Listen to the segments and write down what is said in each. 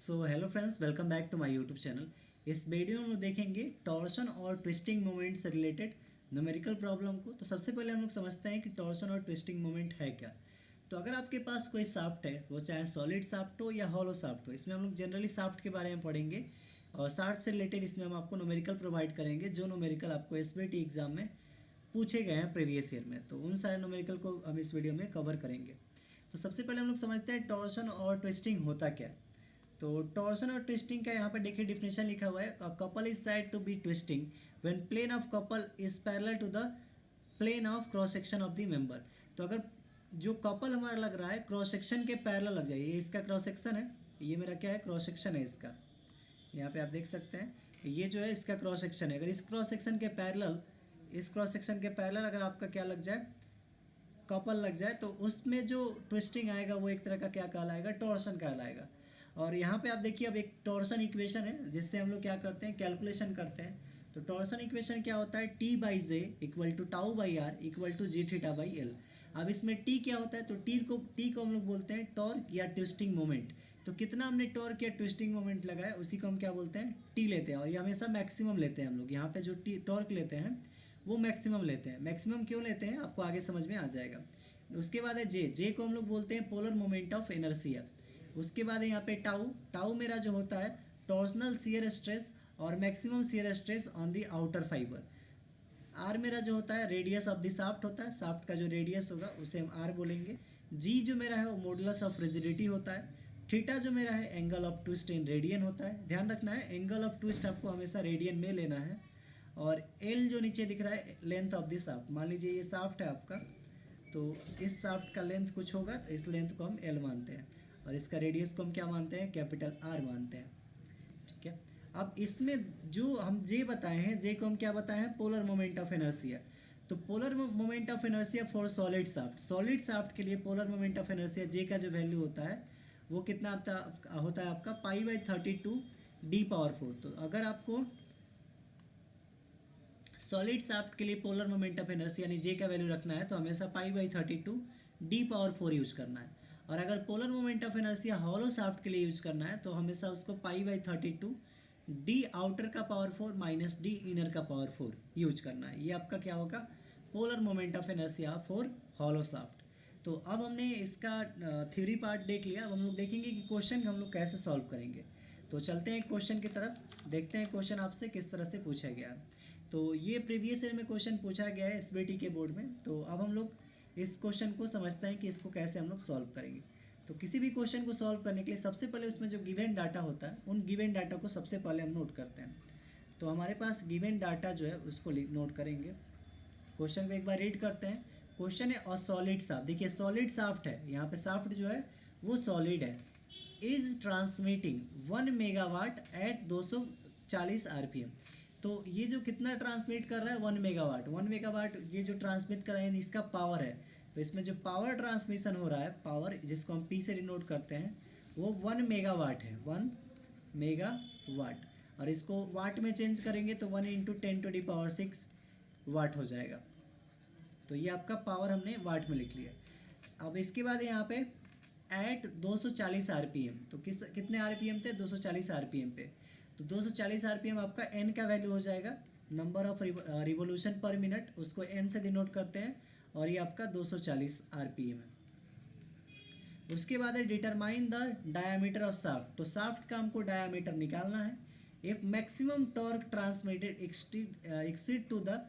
So hello friends, welcome back to my YouTube channel. इस video में हम लोग देखेंगे टॉर्शन और ट्विस्टिंग मोमेंट से रिलेटेड न्यूमेरिकल प्रॉब्लम को। तो सबसे पहले हम लोग समझते हैं कि टॉर्शन और ट्विस्टिंग मोमेंट है क्या। तो अगर आपके पास कोई शाफ्ट है, वो चाहे सॉलिड शाफ्ट हो या हॉलो शाफ्ट हो, इसमें हम लोग जनरली शाफ्ट के बारे में पढ़ेंगे और शाफ्ट से रिलेटेड इसमें हम आपको न्यूमेरिकल प्रोवाइड करेंगे, जो न्यूमेरिकल आपको एसबीटी एग्जाम में पूछे गए हैं प्रीवियस ईयर में। तो उन सारे न्यूमेरिकल को हम इस वीडियो में कवर करेंगे। तो सबसे पहले हम लोग समझते हैं टॉर्शन और ट्विस्टिंग होता क्या है। तो टॉर्शन और ट्विस्टिंग का यहाँ पे देखिए डिफिनेशन लिखा हुआ है। A couple is said to be twisting when plane of couple is parallel to the plane of cross section of the member. तो अगर जो कपल हमारा लग रहा है क्रॉस सेक्शन के पैरेलल लग जाए, ये इसका क्रॉस सेक्शन है, ये मेरा क्या है, क्रॉस सेक्शन है इसका। यहाँ पे आप देख सकते हैं ये जो है इसका क्रॉस सेक्शन है। अगर इस क्रॉस सेक्शन के पैरेलल, इस क्रॉस सेक्शन के पैरेलल अगर आपका क्या लग जाए, कपल लग जाए, तो उसमें जो ट्विस्टिंग आएगा वो एक तरह का क्या कहलाएगा, टॉर्शन कहलाएगा। और यहाँ पे आप देखिए अब एक टॉर्शन इक्वेशन है जिससे हम लोग क्या करते हैं, कैलकुलेशन करते हैं। तो टॉर्शन इक्वेशन क्या होता है, T by J equal to tau by R equal to G theta by L. अब इसमें टी क्या होता है, तो टी को हम लोग बोलते हैं टॉर्क या ट्विस्टिंग मोमेंट। तो कितना हमने टॉर्क या ट्विस्टिंग मोमेंट लगाया उसी को हम क्या बोलते हैं, टी लेते हैं। और ये हमेशा मैक्सिमम लेते हैं हम लोग। यहाँ पे जो टी टॉर्क लेते हैं वो मैक्सिमम लेते हैं। मैक्सिमम क्यों लेते हैं आपको आगे समझ में आ जाएगा। उसके बाद है जे को हम लोग बोलते हैं पोलर मोमेंट ऑफ इनर्शिया। उसके बाद है यहाँ पे टाउ मेरा जो होता है टॉर्सनल शियर स्ट्रेस और maximum shear stress on the outer fibre. R मेरा जो होता है रेडियस ऑफ द शाफ्ट होता है, शाफ्ट का जो रेडियस होगा उसे हम आर बोलेंगे। जी जो मेरा है वो मॉडुलस ऑफ रिजिडिटी होता है। थीटा जो मेरा है angle of twist in radian होता है। ध्यान रखना है एंगल ऑफ ट्विस्ट आपको हमेशा रेडियन में लेना है। और एल जो नीचे दिख रहा है लेंथ ऑफ द शाफ्ट। मान लीजिए ये शाफ्ट है आपका, तो इस शाफ्ट का लेंथ कुछ होगा तो इस लेंथ को हम एल मानते हैं और इसका रेडियस को हम क्या मानते हैं, कैपिटल आर मानते हैं। ठीक है। अब इसमें जो हम जे बताए हैं, जे को हम क्या बताए हैं, पोलर मोमेंट ऑफ इनर्शिया। तो polar moment of inertia for solid shaft, solid shaft के लिए पोलर मोमेंट ऑफ इनर्शिया जे का जो वैल्यू होता है वो कितना होता है आपका पाई बाई 32 डी पावर 4। तो अगर आपको सॉलिड शाफ्ट के लिए पोलर मोमेंट ऑफ इनर्शिया यानी जे का वैल्यू रखना है तो हमेशा pi by 32 D power 4 use करना है। और अगर polar moment of inertia hollow shaft के लिए यूज करना है तो हमेशा उसको पाई बाई 32 डी आउटर का पावर 4 माइनस डी इनर का पावर 4 यूज करना है। ये आपका क्या होगा, polar moment of inertia for hollow shaft. तो अब हमने इसका थ्योरी पार्ट देख लिया। अब हम लोग देखेंगे कि क्वेश्चन हम लोग कैसे सॉल्व करेंगे। तो चलते हैं क्वेश्चन की तरफ, देखते हैं क्वेश्चन आपसे किस तरह से पूछा गया है। तो ये प्रीवियस ईयर में क्वेश्चन पूछा गया है एसबीटी के बोर्ड में। तो अब हम लोग इस क्वेश्चन को समझते हैं कि इसको कैसे हम लोग सॉल्व करेंगे। तो किसी भी क्वेश्चन को सॉल्व करने के लिए सबसे पहले उसमें जो गिवन डाटा होता है उन गिवन डाटा को सबसे पहले हम नोट करते हैं। तो हमारे पास गिवन डाटा जो है उसको नोट करेंगे। क्वेश्चन को एक बार रीड करते हैं। क्वेश्चन है अ सॉलिड शाफ्ट। देखिए सॉलिड शाफ्ट है, यहाँ पे शाफ्ट जो है वो सॉलिड है, is transmitting 1 megawatt at 240 RPM. तो ये जो कितना ट्रांसमिट कर रहा है, 1 मेगावाट। 1 मेगावाट ये जो ट्रांसमिट कर रहा है इसका पावर है। तो इसमें जो पावर ट्रांसमिशन हो रहा है, पावर जिसको हम पी से डिनोट करते हैं, वो 1 मेगावाट है, 1 मेगावाट। और इसको वाट में चेंज करेंगे तो 1 इंटू 10⁻6 वाट हो जाएगा। तो ये आपका पावर हमने वाट में लिख लिया। अब इसके बाद यहाँ पे एट 240 आरपीएम। तो कितने आरपीएम थे, 240 आरपीएम पे। तो 240 आरपीएम आपका एन का वैल्यू हो जाएगा, number of revolution per minute, उसको एन से डिनोट करते हैं। और ये आपका 240 आरपीएम है। उसके बाद है determine the diameter of shaft. तो शाफ्ट का हमको डायामीटर निकालना है। If maximum torque transmitted exceed to the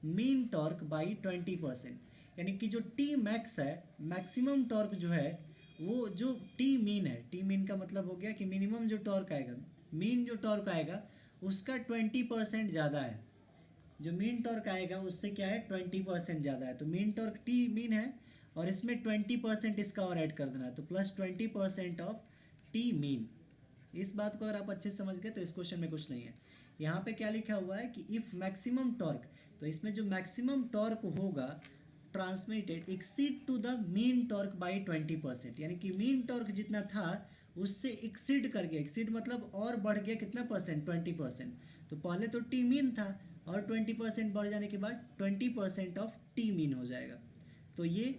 mean torque by 20%, यानी कि जो टी मैक्स है, मैक्सिमम टॉर्क जो है वो जो टी मीन है, टी मीन का मतलब हो गया कि मिनिमम जो टॉर्क आएगा, मीन जो टॉर्क आएगा उसका 20% ज़्यादा है। जो मीन टॉर्क आएगा उससे क्या है, 20% ज़्यादा है। तो मीन टॉर्क टी मीन है और इसमें 20% इसका और ऐड कर देना है, तो प्लस 20% ऑफ टी मीन। इस बात को अगर आप अच्छे से समझ गए तो इस क्वेश्चन में कुछ नहीं है। यहाँ पे क्या लिखा हुआ है कि इफ़ मैक्सिमम टॉर्क, तो इसमें जो मैक्सिमम टॉर्क होगा transmitted exceed to the mean torque by 20%, यानी कि मीन टॉर्क जितना था उससे एक्सीड कर गया। एक्सीड मतलब और बढ़ गया कितना परसेंट, 20%। तो पहले तो टी मीन था और 20% बढ़ जाने के बाद 20% ऑफ टी मीन हो जाएगा। तो ये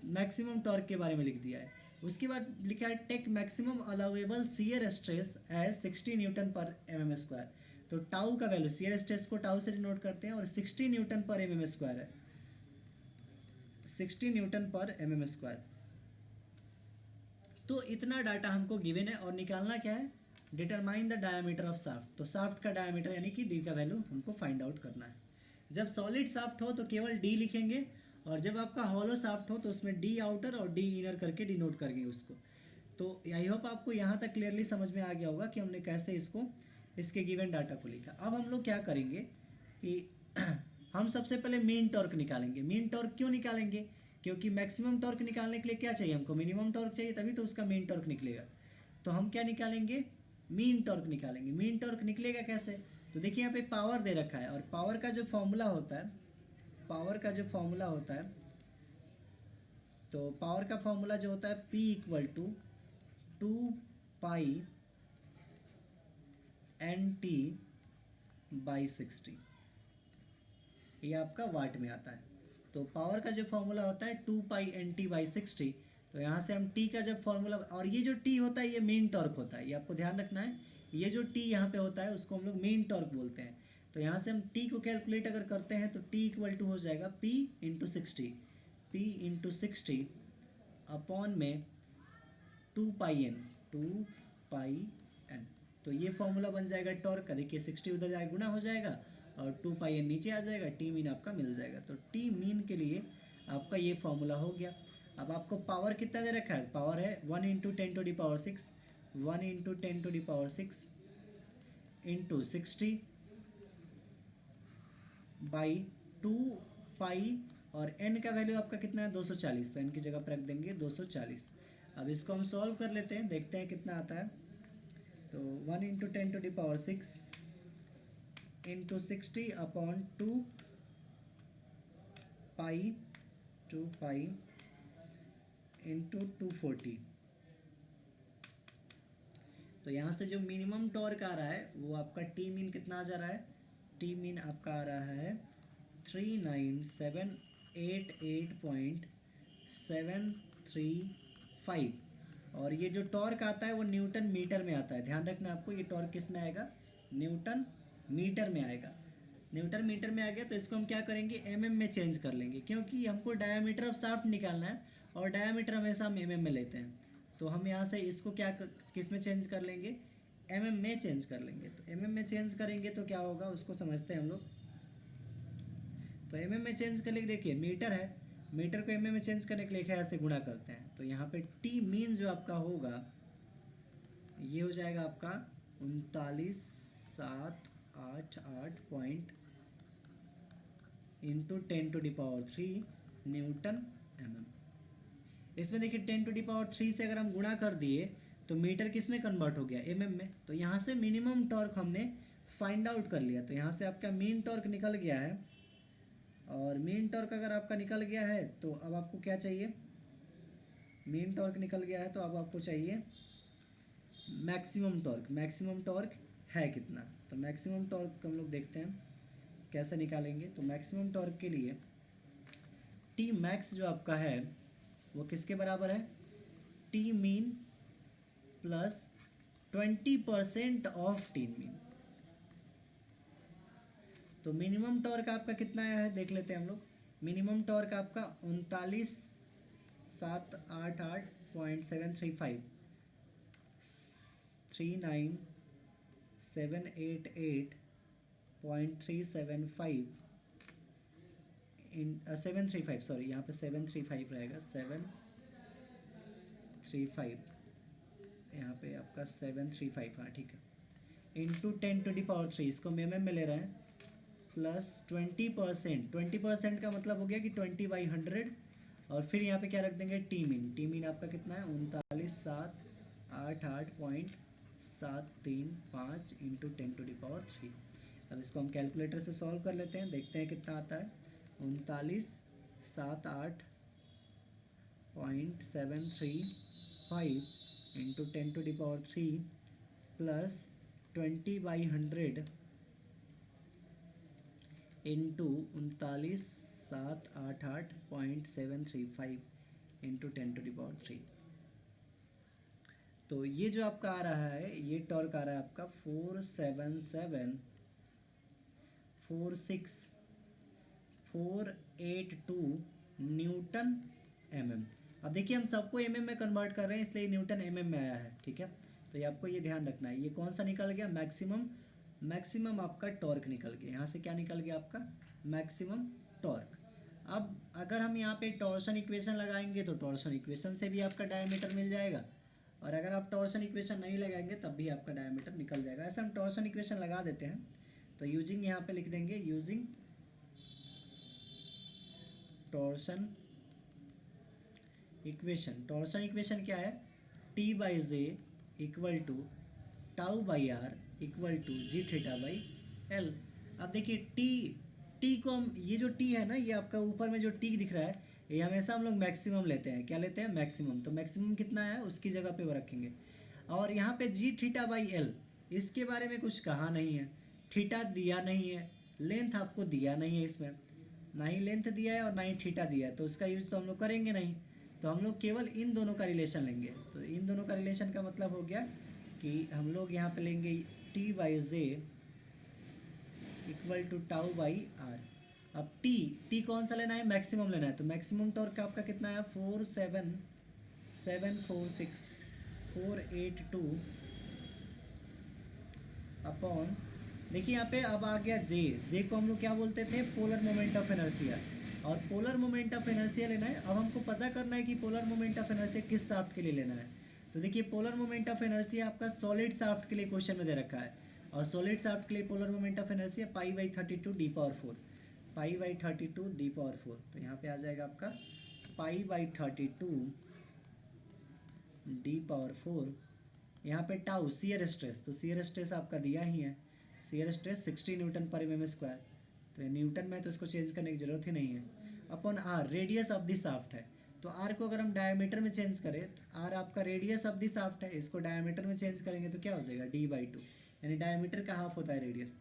मैक्सिमम टॉर्क के बारे में लिख दिया है। उसके बाद लिखा है take maximum allowable shear stress as 60 newton पर एम स्क्वायर। तो टाउ का वैल्यू, शियर स्ट्रेस को टाउ से डिनोट करते हैं और 60 न्यूटन पर एम स्क्वायर है, 60 न्यूटन पर एम स्क्वायर। तो इतना डाटा हमको गिवन है और निकालना क्या है, determine the diameter of shaft. तो शाफ्ट का डायमीटर यानी कि डी का वैल्यू हमको फाइंड आउट करना है। जब सॉलिड शाफ्ट हो तो केवल डी लिखेंगे, और जब आपका हॉलो शाफ्ट हो तो उसमें डी आउटर और डी इनर करके डिनोट करेंगे उसको। तो आई होप आपको यहाँ तक क्लियरली समझ में आ गया होगा कि हमने कैसे इसको, इसके गिवन डाटा को लिखा। अब हम लोग क्या करेंगे कि हम सबसे पहले मीन टॉर्क निकालेंगे। मीन टॉर्क क्यों निकालेंगे, क्योंकि मैक्सिमम टॉर्क निकालने के लिए क्या चाहिए हमको, मिनिमम टॉर्क चाहिए, तभी तो उसका मीन टॉर्क निकलेगा। तो हम क्या निकालेंगे, मीन टॉर्क निकालेंगे। मीन टॉर्क निकलेगा कैसे, तो देखिए यहाँ पे पावर दे रखा है, और पावर का जो फॉर्मूला होता है, पावर का जो फॉर्मूला होता है, तो पावर का फॉर्मूला जो होता है P equal to 2 pi NT by 60, ये आपका वाट में आता है। तो पावर का जो फॉर्मूला होता है 2 पाई NT बाई 60। तो यहाँ से हम T का जब फॉर्मूला, और ये जो T होता है ये मीन टॉर्क होता है, ये आपको ध्यान रखना है। ये जो T यहाँ पे होता है उसको हम लोग मीन टॉर्क बोलते हैं। तो यहाँ से हम T को कैलकुलेट अगर करते हैं तो T इक्वल टू हो जाएगा P into 60, P into 60 upon में 2 पाई N। तो ये फॉर्मूला बन जाएगा टॉर्क का। देखिए 60 उधर जाएगा, गुना हो जाएगा, और 2 पाई N नीचे आ जाएगा, टी मीन आपका मिल जाएगा। तो टी मीन के लिए आपका ये फॉर्मूला हो गया। अब आपको पावर कितना दे रखा है, पावर है 1 इंटू 10⁻6, 1 इंटू 10⁻6 इंटू 60 बाई 2 पाई, और n का वैल्यू आपका कितना है 240, तो n की जगह पर रख देंगे 240। अब इसको हम सॉल्व कर लेते हैं, देखते हैं कितना आता है। तो 1 into 10⁻6 into 60 upon 2 pi into 240। तो यहाँ से जो मिनिमम टॉर्क आ रहा है वो आपका टी मीन कितना आ जा रहा है, टी मीन आपका आ रहा है 39788.735, और ये जो टॉर्क आता है वो न्यूटन मीटर में आता है। ध्यान रखना आपको, ये टॉर्क किस में आएगा, न्यूटन मीटर में आएगा। न्यूटन मीटर में आ गया तो इसको हम क्या करेंगे, एमएम में चेंज कर लेंगे, क्योंकि हमको डायमीटर ऑफ शाफ्ट निकालना है और डायमीटर हमेशा हम एमएम में लेते हैं। तो हम यहाँ से इसको क्या किस में चेंज कर लेंगे, एमएम में चेंज कर लेंगे। तो एमएम में चेंज करेंगे तो क्या होगा उसको समझते हैं हम लोग। तो एमएम में चेंज कर लेंगे, देखिए मीटर है, मीटर को एमएम में चेंज करने के लिए ऐसे गुणा करते हैं। तो यहाँ पे टी मीन जो आपका होगा ये हो जाएगा आपका 39,788 पॉइंट इंटू 10⁻³ न्यूटन एमएम। इसमें देखिए 10⁻³ से अगर हम गुणा कर दिए तो मीटर किस में कन्वर्ट हो गया, एमएम में। तो यहाँ से मिनिमम टॉर्क हमने फाइंड आउट कर लिया। तो यहाँ से आपका मीन टॉर्क निकल गया है, और मीन टॉर्क अगर आपका निकल गया है तो अब आपको क्या चाहिए, मीन टॉर्क निकल गया है तो अब आपको चाहिए मैक्सिमम टॉर्क। मैक्सिमम टॉर्क है कितना, तो मैक्सिमम टॉर्क हम लोग देखते हैं कैसे निकालेंगे। तो मैक्सिमम टॉर्क के लिए टी मैक्स जो आपका है वो किसके बराबर है, T mean plus 20% of T mean. तो मिनिमम टॉर्क आपका कितना आया है देख लेते हैं हम लोग। मिनिमम टॉर्क आपका 39,788.735, 39,788.375 इन 735, सॉरी यहाँ पे 735 रहेगा, 735, यहाँ पे आपका 735, हाँ ठीक है, इंटू 10⁻³, इसको हम एम में ले रहे हैं, प्लस 20%। 20% का मतलब हो गया कि 20/100, और फिर यहाँ पे क्या रख देंगे, टी मीन। टी मीन आपका कितना है 39,788.735 इंटू 10⁻³। अब इसको हम कैलकुलेटर से सॉल्व कर लेते हैं, देखते हैं कितना आता है। 39,788.735 इंटू 10⁻³ प्लस 20/100 इंटू 39,788.735 इंटू 10⁻³। तो ये जो आपका आ रहा है, ये टॉर्क आ रहा है आपका 477.482 न्यूटन mm। अब देखिए हम सबको mm में कन्वर्ट कर रहे हैं, इसलिए न्यूटन mm में आया है, ठीक है। तो ये आपको ये ध्यान रखना है। ये कौन सा निकल गया? मैक्सिमम आपका टॉर्क निकल गया। यहाँ से क्या निकल गया आपका? Maximum torque. अब अगर हम यहाँ पे टॉर्शन इक्वेशन लगाएंगे तो टॉर्शन इक्वेशन से भी आपका डायमीटर मिल जाएगा, और अगर आप टॉर्शन इक्वेशन नहीं लगाएंगे तब भी आपका डायमीटर निकल जाएगा। ऐसे हम टॉर्शन इक्वेशन लगा देते हैं, तो यूजिंग यहाँ पे लिख देंगे, using torsion equation. Torsion equation क्या है? T by J equal to tau by R equal to G theta by L. अब देखिए टी को हम, ये जो टी है ना, ये आपका ऊपर में जो टी दिख रहा है, ये हमेशा हम लोग मैक्सिमम लेते हैं। क्या लेते हैं? मैक्सिमम। तो मैक्सिमम कितना है उसकी जगह पे वो रखेंगे। और यहाँ पे जी थीटा बाई एल, इसके बारे में कुछ कहा नहीं है, थीटा दिया नहीं है, लेंथ आपको दिया नहीं है, इसमें ना ही लेंथ दिया है और ना ही थीटा दिया है, तो उसका यूज़ तो हम लोग करेंगे नहीं। तो हम लोग केवल इन दोनों का रिलेशन लेंगे। तो इन दोनों का रिलेशन का मतलब हो गया कि हम लोग यहाँ पे लेंगे T by J equal to tau by R. अब टी कौन सा लेना है? मैक्सिमम लेना है। तो मैक्सिमम टॉर्क का आपका कितना है? 47746.482 अपॉन, देखिए यहाँ पे अब आ गया जे को हम लोग क्या बोलते थे? Polar moment of inertia. और पोलर मोमेंट ऑफ इनर्शिया लेना है। अब हमको पता करना है कि पोलर मोमेंट ऑफ इनर्शिया किस शाफ्ट के लिए लेना है। तो देखिए पोलर मोमेंट ऑफ इनर्शिया आपका सॉलिड शाफ्ट के लिए क्वेश्चन में दे रखा है, और सॉलिड शाफ्ट के लिए polar moment of inertia π/32 d⁴, π/32 d⁴। तो यहाँ पे आ जाएगा आपका π/32 d⁴। यहाँ पे टाउ शियर स्ट्रेस, तो शियर स्ट्रेस आपका दिया ही है, शियर स्ट्रेस 60 न्यूटन पर mm²। तो ये न्यूटन में, तो इसको चेंज करने की जरूरत ही नहीं है। Upon R, radius of the shaft है, तो आर को अगर हम डायमीटर में चेंज करें, तो आर आपका रेडियस ऑफ द शाफ्ट है, इसको डायमीटर में चेंज करेंगे तो क्या हो जाएगा? d/2, यानी डायमीटर का हाफ होता है रेडियस,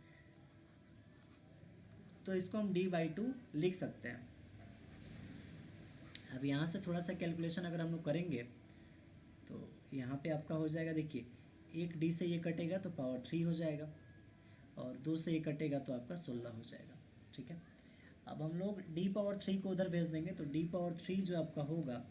तो इसको हम d/2 लिख सकते हैं। अब यहाँ से थोड़ा सा कैलकुलेशन अगर हम लोग करेंगे तो यहाँ पे आपका हो जाएगा, देखिए एक d से ये कटेगा तो पावर 3 हो जाएगा, और 2 से ये कटेगा तो आपका 16 हो जाएगा, ठीक है। अब हम लोग d⁴ को उधर भेज देंगे, तो d⁴ जो आपका होगा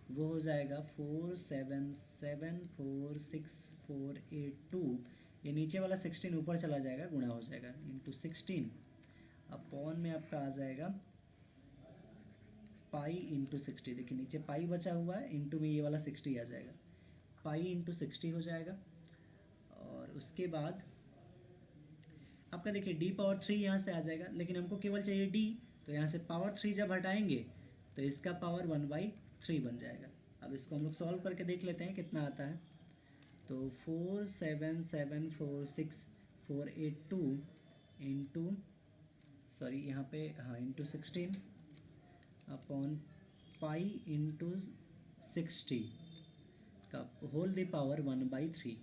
वो हो जाएगा 47746.482। ये नीचे वाला 16 ऊपर चला जाएगा, गुणा हो जाएगा, इंटू 16 अपॉन में आपका आ जाएगा π/60। देखिए नीचे पाई बचा हुआ है, इंटू में ये वाला 60 आ जाएगा, π/60 हो जाएगा। और उसके बाद आपका देखिए d⁴ यहाँ से आ जाएगा, लेकिन हमको केवल चाहिए d, तो यहाँ से पावर 3 जब हटाएंगे तो इसका पावर 1/3 बन जाएगा। अब इसको हम लोग सॉल्व करके देख लेते हैं कितना आता है। तो 47746.482 इंटू, सॉरी यहाँ पे, हाँ, इंटू 16 अपॉन π/60 का होल द पावर 1/3।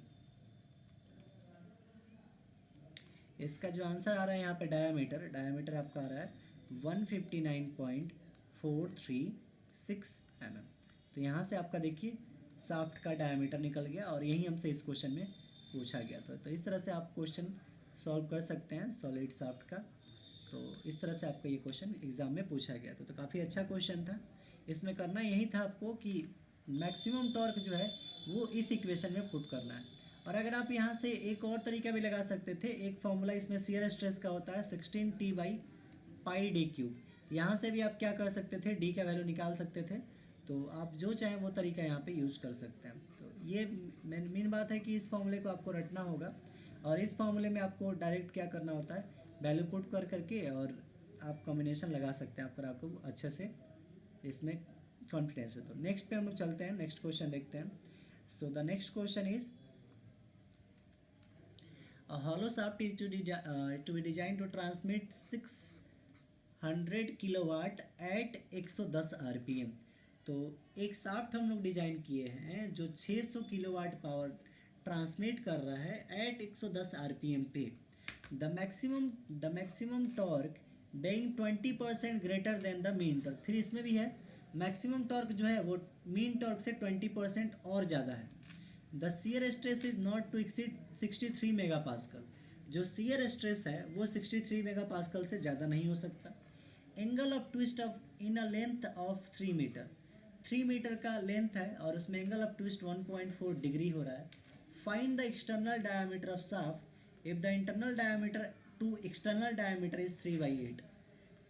इसका जो आंसर आ रहा है यहाँ पे, डायमीटर आपका आ रहा है 159.436 mm। तो यहाँ से आपका देखिए शाफ्ट का डायमीटर निकल गया, और यही हमसे इस क्वेश्चन में पूछा गया था। तो इस तरह से आप क्वेश्चन सॉल्व कर सकते हैं सॉलिड शाफ्ट का। तो इस तरह से आपको ये क्वेश्चन एग्जाम में पूछा गया था। तो काफ़ी अच्छा क्वेश्चन था। इसमें करना यही था आपको कि मैक्सिमम टॉर्क जो है वो इस इक्वेशन में पुट करना है। और अगर आप यहाँ से एक और तरीका भी लगा सकते थे, एक फॉर्मूला इसमें शियर स्ट्रेस का होता है 16T/πd³। यहाँ से भी आप क्या कर सकते थे? डी का वैल्यू निकाल सकते थे। तो आप जो चाहें वो तरीका यहाँ पे यूज कर सकते हैं। तो ये मेन बात है कि इस फॉर्मूले को आपको रटना होगा, और इस फॉर्मूले में आपको डायरेक्ट क्या करना होता है, वैल्यू पुट करके और आप कॉम्बिनेशन लगा सकते हैं, अगर आपको अच्छे से इसमें कॉन्फिडेंस है। तो नेक्स्ट पे हम लोग चलते हैं, नेक्स्ट क्वेश्चन देखते हैं। So the next question is a hollow shaft is to be designed to transmit 600 kilowatt at 110 RPM। तो एक शाफ्ट हम लोग डिजाइन किए हैं जो 600 किलोवाट पावर ट्रांसमिट कर रहा है एट 110 RPM पे। The maximum torque being 20% greater than the mean torque. फिर इसमें भी है मैक्सिमम टॉर्क जो है वो मीन टॉर्क से 20% और ज़्यादा है। The shear stress is not to exceed 63 mega pascal. जो शियर स्ट्रेस है वो 63 मेगा पास्कल से ज़्यादा नहीं हो सकता। Angle of twist of in a length of 3 metre, 3 metre का लेंथ है और उसमें एंगल ऑफ ट्विस्ट 1.4 डिग्री हो रहा है। Find the external diameter of shaft if the internal diameter to external diameter is 3/8।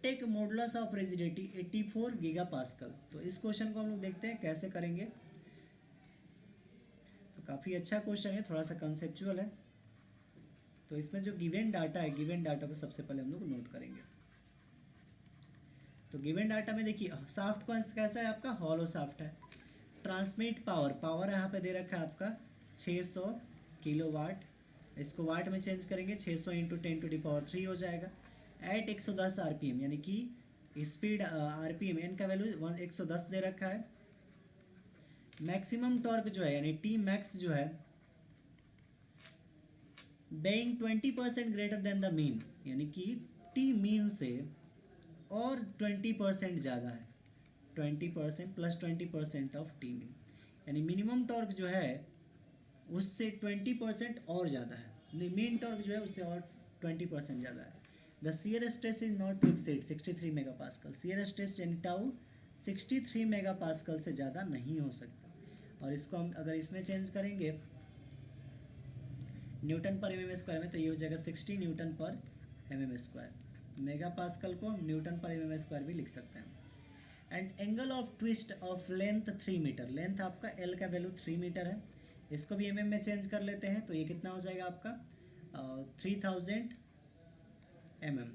Take modulus of rigidity 84 giga pascal. तो इस question को हम लोग देखते हैं कैसे करेंगे। तो काफ़ी अच्छा क्वेश्चन है, थोड़ा सा कंसेप्चुअल है। तो इसमें जो गिवन डाटा है, गिवन डाटा को सबसे पहले हम लोग नोट करेंगे। तो गिवन डाटा में देखिए शाफ्ट कौन कैसा है आपका, हॉलो शाफ्ट है। ट्रांसमिट पावर, पावर यहाँ पे दे रखा है आपका 600 किलोवाट। इसको वाट में चेंज करेंगे, 600 इंटू 10⁻³ हो जाएगा। एट 110 आरपीएम, यानी कि स्पीड आरपीएम एन का वैल्यू 110 दे रखा है। मैक्सिमम टॉर्क जो है यानी टी मैक्स जो है being 20% greater than the mean, यानी कि टी मीन से और 20% ज़्यादा है। 20% प्लस 20% ऑफ टी मीन, यानी मिनिमम टॉर्क जो है उससे 20% और ज़्यादा है। मीन टॉर्क जो है उससे और 20% ज़्यादा है। The shear stress is not to exceed 63 mega pascal. Shear stress यानी टाउ 63 मेगा पास्कल से ज़्यादा नहीं हो सकता। और इसको हम अगर इसमें चेंज करेंगे न्यूटन पर एम एम स्क्वायर में, तो ये हो जाएगा 60 न्यूटन पर m m square. Mega pascal को हम न्यूटन पर एम एम स्क्वायर भी लिख सकते हैं। And angle of twist of length 3 metre, length आपका एल का वैल्यू 3 मीटर है। इसको भी एम एम में चेंज कर लेते हैं, तो ये कितना हो जाएगा आपका 3000 mm।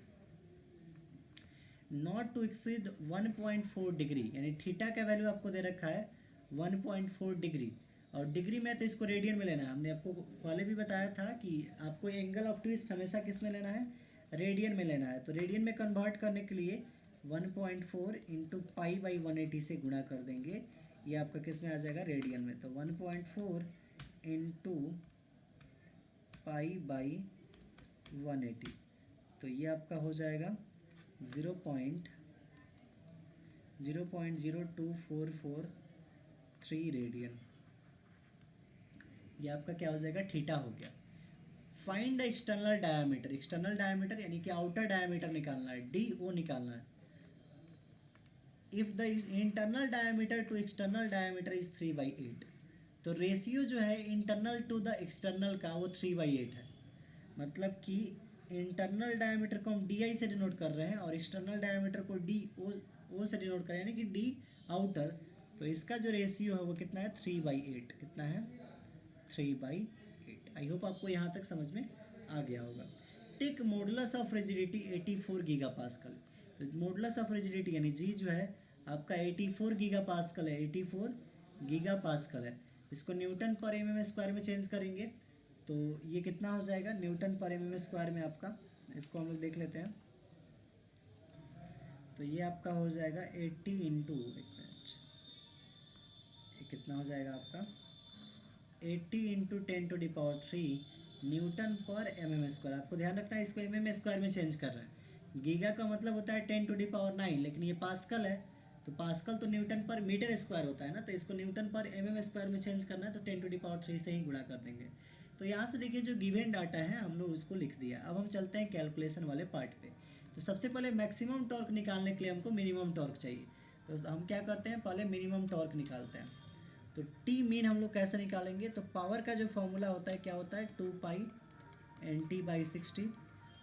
Not to exceed 1.4 degree, यानी थीटा का वैल्यू आपको दे रखा है 1.4 डिग्री। और डिग्री में तो इसको रेडियन में लेना है। हमने आपको पहले भी बताया था कि आपको एंगल ऑफ ट्विस्ट हमेशा किस में लेना है, रेडियन में लेना है। तो रेडियन में कन्वर्ट करने के लिए 1.4 इंटू π/180 से गुणा कर देंगे। ये आपका किस में आ जाएगा, रेडियन में। तो 1.4 इंटू π/180, तो ये आपका हो जाएगा 0.02443 रेडियन। ये आपका क्या हो जाएगा, थीटा हो गया। Find the external diameter, external diameter यानी कि आउटर डायमीटर निकालना है, DO निकालना है। If the internal diameter to external diameter is 3/8, तो रेशियो जो है इंटरनल टू द एक्सटर्नल का वो 3/8 है। मतलब कि इंटरनल डायमीटर को हम DI से डिनोट कर रहे हैं और एक्सटर्नल डायमीटर को DO से डिनोट कर रहे हैं, यानी कि D आउटर। तो इसका जो रेशियो है वो कितना है, 3/8। कितना है, 3/8। आई होप आपको यहाँ तक समझ में आ गया होगा। Take modulus of rigidity 84 giga pascal. तो मॉडुलस ऑफ रिजिडिटी यानी जी जो है आपका 84 गीगा पास्कल है, 84 गीगा पास्कल है। इसको न्यूटन पर एम एम स्क्वायर में चेंज करेंगे तो ये कितना हो जाएगा, न्यूटन पर एम एम स्क्वायर में आपका, इसको हम लोग देख लेते हैं। तो ये आपका हो जाएगा 80 इंटू, एक मिनट, ये कितना हो जाएगा आपका 80 इंटू 10⁻³ न्यूटन पर एम एम स्क्वायर। आपको ध्यान रखना है इसको एम एम स्क्वायर में चेंज कर रहे हैं। गीगा का मतलब होता है 10⁻⁹, लेकिन ये पास्कल है तो पास्कल तो न्यूटन पर मीटर स्क्वायर होता है ना, तो इसको न्यूटन पर एम एम स्क्वायर में चेंज करना है तो 10⁻³ से ही गुणा कर देंगे। तो यहाँ से देखिए जो गिवन डाटा है हम लोग उसको लिख दिया। अब हम चलते हैं कैलकुलेशन वाले पार्ट पे। तो सबसे पहले मैक्सिमम टॉर्क निकालने के लिए हमको मिनिमम टॉर्क चाहिए। तो हम क्या करते हैं, पहले मिनिमम टॉर्क निकालते हैं। तो टी मीन हम लोग कैसे निकालेंगे, तो पावर का जो फॉर्मूला होता है क्या होता है, 2π/NT/60।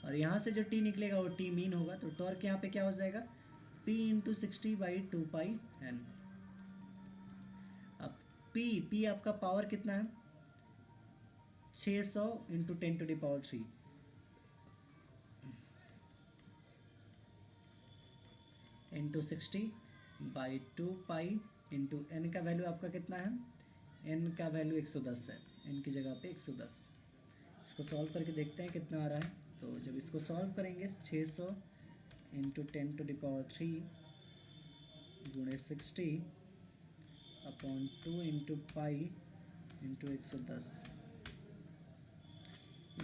और यहाँ से जो टी निकलेगा वो टी मीन होगा। तो टॉर्क यहाँ पे क्या हो जाएगा, P इंटू 60/2πN। अब P आपका पावर कितना है, 600 इंटू 10⁻³ इंटू 60/2π इंटू N का वैल्यू आपका कितना है, N का वैल्यू 110 है, N की जगह पे 110। इसको सॉल्व करके देखते हैं कितना आ रहा है। तो जब इसको सॉल्व करेंगे 600 इंटू 10⁻³ गुणे 60/2 इंटू π इंटू 110,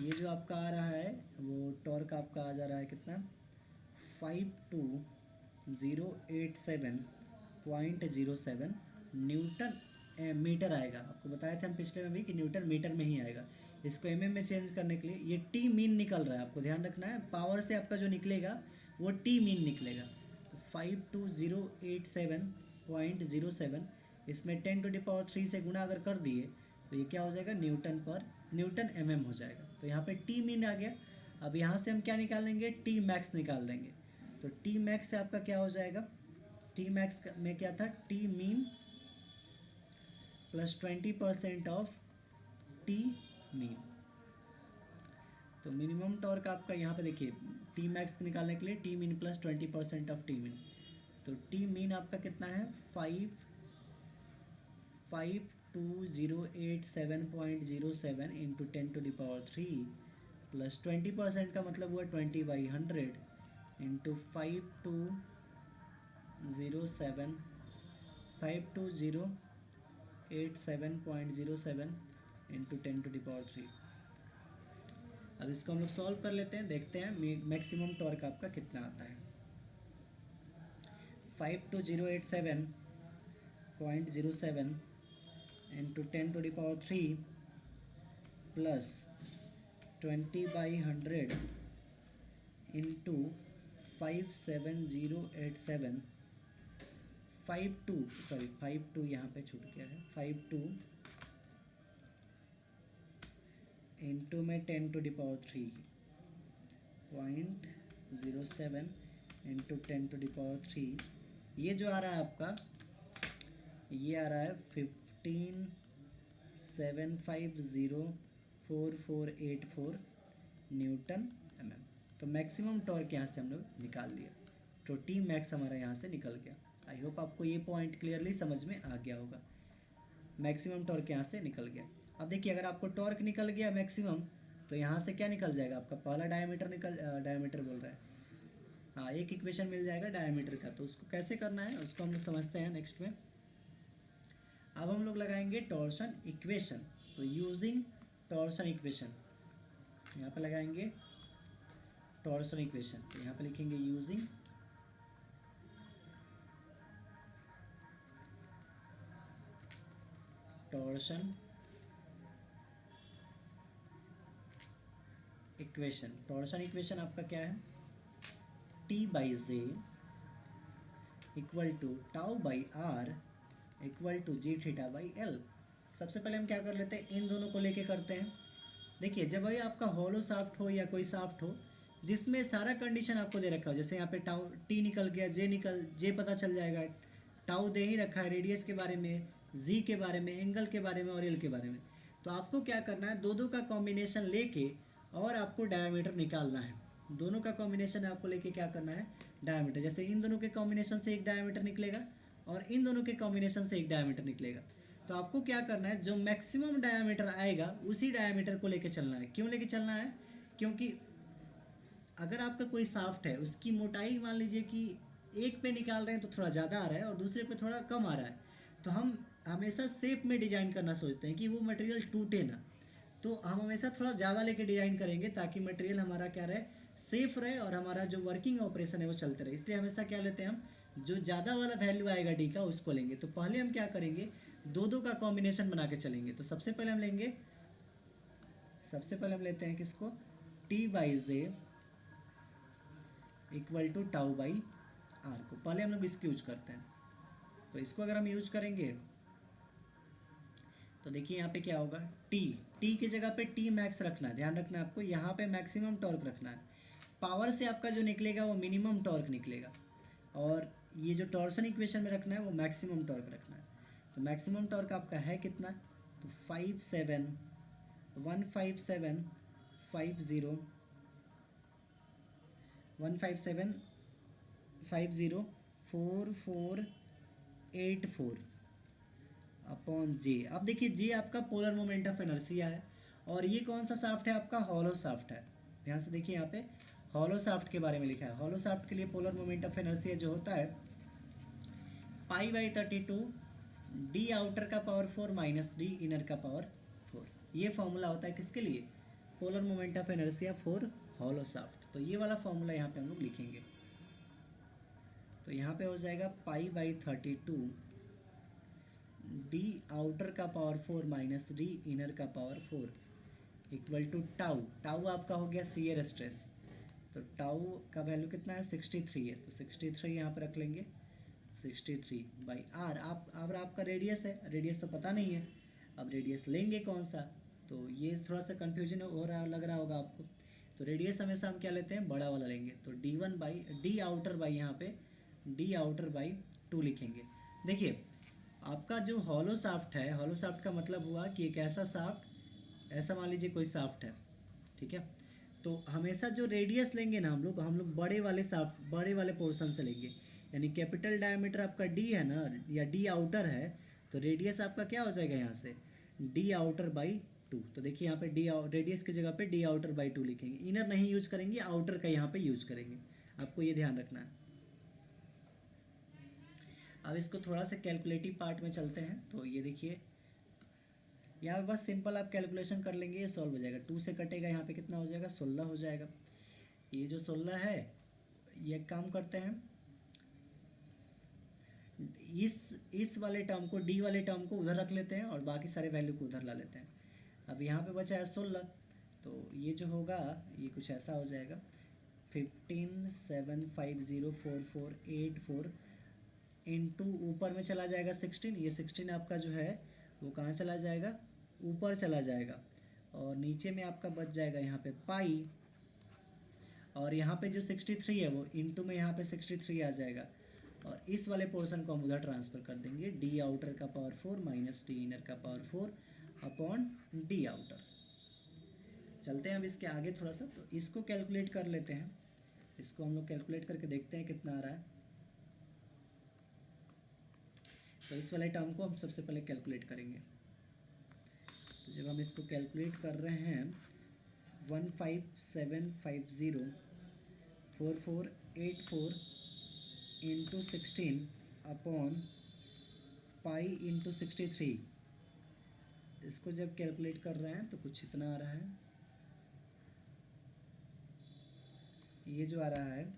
ये जो आपका आ रहा है वो टॉर्क आपका आ जा रहा है कितना, 52087.07 न्यूटन मीटर आएगा। आपको बताया था हम पिछले में भी कि न्यूटन मीटर में ही आएगा। इसको एमएम में चेंज करने के लिए ये टी मीन निकल रहा है, आपको ध्यान रखना है। पावर से आपका जो निकलेगा वो टी मीन निकलेगा। तो 52087.07, इसमें 10⁻³ से गुणा अगर कर दिए तो ये क्या हो जाएगा, न्यूटन एमएम हो जाएगा। तो यहाँ पे टी मीन आ गया। अब यहाँ से हम क्या निकालेंगे, टी मैक्स निकाल देंगे। तो टी मैक्स से आपका क्या हो जाएगा, टी मैक्स में क्या था, T mean plus 20% of T mean. तो मिनिमम टॉर्क आपका यहाँ पे देखिए, टी मैक्स निकालने के लिए T mean plus 20% of T mean. तो टी मीन आपका कितना है, 55208.07 इंटू 10⁻³ प्लस 20% का मतलब हुआ 20/100 इंटू 52087.07 इंटू 10⁻³। अब इसको हम लोग सॉल्व कर लेते हैं, देखते हैं मैक्सिमम टॉर्क आपका कितना आता है। 52087.07 इंटू 10⁻³ प्लस 20/100 इंटू 57087 52 यहाँ पे छूट गया है, 52 इंटू में 10⁻³ इंटू 10⁻³। ये जो आ रहा है आपका, ये आ रहा है 15,750,4484 न्यूटन एमएम। तो मैक्सिमम टॉर्क यहाँ से हम लोग निकाल लिया। तो टी मैक्स हमारा यहाँ से निकल गया। आई होप आपको ये पॉइंट क्लियरली समझ में आ गया होगा। मैक्सिमम टॉर्क यहाँ से निकल गया। अब देखिए, अगर आपको टॉर्क निकल गया मैक्सिमम, तो यहाँ से क्या निकल जाएगा, आपका पहला डायमीटर बोल रहा है, हाँ, एक इक्वेशन मिल जाएगा डायमीटर का। तो उसको कैसे करना है उसको हम लोग समझते हैं नेक्स्ट में। अब हम लोग लगाएंगे टॉर्शन इक्वेशन। तो यूजिंग टॉर्शन इक्वेशन, यहाँ पे लगाएंगे टॉर्शन इक्वेशन। तो यहाँ पे लिखेंगे using torsion equation. Torsion equation आपका क्या है, T/J equal to τ/r equal to gθ/L। सबसे पहले हम क्या कर लेते हैं, इन दोनों को लेके करते हैं। देखिए, जब वही आपका हॉलो साफ्ट हो या कोई साफ्ट हो जिसमें सारा कंडीशन आपको दे रखा हो, जैसे यहाँ पे टी निकल गया, जे पता चल जाएगा, टाउ दे ही रखा है रेडियस के बारे में, जी के बारे में, एंगल के बारे में और एल के बारे में। तो आपको क्या करना है, दो का कॉम्बिनेशन लेके और आपको डायमीटर निकालना है। दोनों का कॉम्बिनेशन आपको लेके क्या करना है, डायमीटर। जैसे इन दोनों के कॉम्बिनेशन से एक डायमीटर निकलेगा और इन दोनों के कॉम्बिनेशन से एक डायमीटर निकलेगा। तो आपको क्या करना है, जो मैक्सिमम डायमीटर आएगा उसी डायमीटर को लेके चलना है। क्यों लेके चलना है, क्योंकि अगर आपका कोई साफ्ट है, उसकी मोटाई मान लीजिए कि एक पे निकाल रहे हैं तो थोड़ा ज़्यादा आ रहा है और दूसरे पे थोड़ा कम आ रहा है, तो हम हमेशा शेप में डिजाइन करना सोचते हैं कि वो मटेरियल टूटे ना। तो हम हमेशा थोड़ा ज़्यादा लेके डिजाइन करेंगे ताकि मटेरियल हमारा क्या रहे, सेफ रहे और हमारा जो वर्किंग ऑपरेशन है वो चलते रहे। इसलिए हमेशा क्या लेते हैं हम, जो ज़्यादा वाला वैल्यू आएगा डी का उसको लेंगे। तो पहले हम क्या करेंगे, दो का कॉम्बिनेशन बना के चलेंगे। तो सबसे पहले हम लेते हैं किसको, T/J इक्वल टू τ/r को। पहले हम लोग इसकी यूज करते हैं। तो इसको अगर हम यूज करेंगे तो देखिए यहाँ पे क्या होगा, टी की जगह पे टी मैक्स रखना है, ध्यान रखना है आपको। यहाँ पे मैक्सिमम टॉर्क रखना है। पावर से आपका जो निकलेगा वो मिनिमम टॉर्क निकलेगा और ये जो टॉर्सन इक्वेशन में रखना है वो मैक्सिमम टॉर्क रखना है। तो मैक्सिमम टॉर्क आपका है कितना, तो 157,4484 अपॉन जे। अब देखिए, जे आपका पोलर मोमेंट ऑफ इनर्शिया है और ये कौन सा साफ्ट है आपका, हॉलो साफ्ट है। ध्यान से देखिए, यहाँ पे हॉलो साफ्ट के बारे में लिखा है। हॉलो साफ्ट के लिए पोलर मोमेंट ऑफ इनर्शिया जो होता है π/32 डी आउटर का पावर 4 माइनस डी इनर का पावर 4। ये फॉर्मूला होता है किसके लिए, polar moment of inertia for hollow shaft. तो ये वाला फॉर्मूला यहाँ पे हम लोग लिखेंगे। तो यहाँ पे हो जाएगा π/32 डी आउटर का पावर 4 माइनस डी इनर का power 4 equal to tau. Tau आपका हो गया शियर स्ट्रेस, तो टाउ का वैल्यू कितना है 63 है, तो 63 यहाँ पर रख लेंगे 63/r। आप अब आपका रेडियस है, रेडियस तो पता नहीं है, अब रेडियस लेंगे कौन सा, तो ये थोड़ा सा कन्फ्यूजन हो रहा लग रहा होगा आपको। तो रेडियस हमेशा हम क्या लेते हैं, बड़ा वाला लेंगे, तो डी आउटर बाई यहाँ पे डी आउटर बाई 2 लिखेंगे। देखिए आपका जो हॉलो शाफ्ट है, हॉलो शाफ्ट का मतलब हुआ कि एक ऐसा शाफ्ट, ऐसा मान लीजिए कोई शाफ्ट है, ठीक है, तो हमेशा जो रेडियस लेंगे ना हम लोग बड़े वाले शाफ्ट, बड़े वाले पोर्शन से लेंगे। यानी कैपिटल डायमीटर आपका डी है ना, या डी आउटर है, तो रेडियस आपका क्या हो जाएगा यहाँ से डी आउटर बाई 2। तो देखिए यहाँ पे डी रेडियस की जगह पे डी आउटर बाई 2 लिखेंगे, इनर नहीं यूज करेंगे, आउटर का यहाँ पे यूज करेंगे, आपको ये ध्यान रखना है। अब इसको थोड़ा सा कैलकुलेटिव पार्ट में चलते हैं, तो ये देखिए यहाँ पे बस सिंपल आप कैलकुलेशन कर लेंगे, ये सॉल्व हो जाएगा। 2 से कटेगा यहाँ पे कितना हो जाएगा 16 हो जाएगा। ये जो 16 है, ये काम करते हैं, इस वाले टर्म को, डी वाले टर्म को उधर रख लेते हैं और बाकी सारे वैल्यू को उधर ला लेते हैं। अब यहाँ पे बचा है 16, तो ये जो होगा ये कुछ ऐसा हो जाएगा 15,750,4484 इंटू ऊपर में चला जाएगा 16, ये 16 आपका जो है वो कहाँ चला जाएगा, ऊपर चला जाएगा, और नीचे में आपका बच जाएगा यहाँ पे पाई, और यहाँ पे जो 63 है वो इंटू में यहाँ पे 63 आ जाएगा, और इस वाले पोर्शन को हम उधर ट्रांसफ़र कर देंगे, डी आउटर का पावर 4 माइनस डी इनर का पावर 4 अपॉन डी आउटर। चलते हैं अब इसके आगे थोड़ा सा, तो इसको कैलकुलेट कर लेते हैं, इसको हम लोग कैलकुलेट करके देखते हैं कितना आ रहा है। तो इस वाले टर्म को हम सबसे पहले कैलकुलेट करेंगे, तो जब हम इसको कैलकुलेट कर रहे हैं 15,750,4484 इंटू 16 अपॉन पाई इंटू 63, इसको जब कैलकुलेट कर रहे हैं तो कुछ इतना आ रहा है, ये जो आ रहा है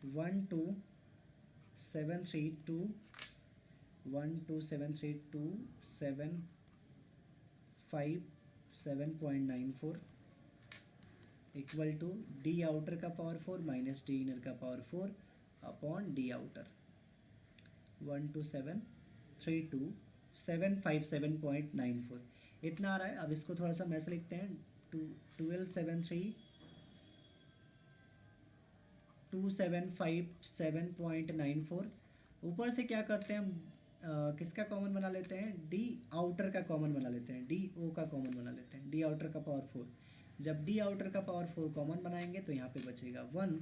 1273273275 इक्वल टू डी आउटर का पावर 4 माइनस डी इनर का पावर 4 अपॉन डी आउटर 12732757.94 इतना आ रहा है। अब इसको थोड़ा सा मैसे लिखते हैं, 12732757.94। ऊपर से क्या करते हैं हम, किसका कॉमन बना लेते हैं, डी आउटर का कॉमन बना लेते हैं, डी ओ का कॉमन बना लेते हैं, डी आउटर का पावर 4। जब डी आउटर का पावर 4 कॉमन बनाएंगे तो यहाँ पे बचेगा 1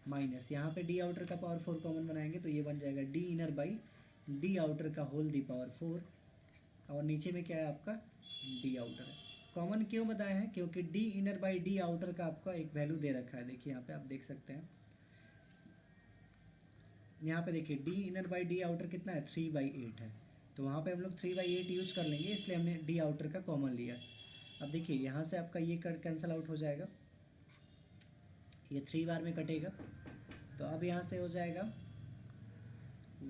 माइनस, यहाँ पे डी आउटर का पावर 4 कॉमन बनाएंगे तो ये बन जाएगा D inner by D outer का होल दी पावर 4, और नीचे में क्या है आपका डी आउटर है। कॉमन क्यों बताया है, क्योंकि D inner by D outer का आपका एक वैल्यू दे रखा है, देखिए यहाँ पे आप देख सकते हैं, यहाँ पे देखिए D inner by D outer कितना है 3/8 है, तो वहाँ पे हम लोग 3/8 यूज कर लेंगे, इसलिए हमने डी आउटर का कॉमन लिया। अब देखिए यहाँ से आपका ये कैंसिल आउट हो जाएगा, ये 3 बार में कटेगा, तो अब यहाँ से हो जाएगा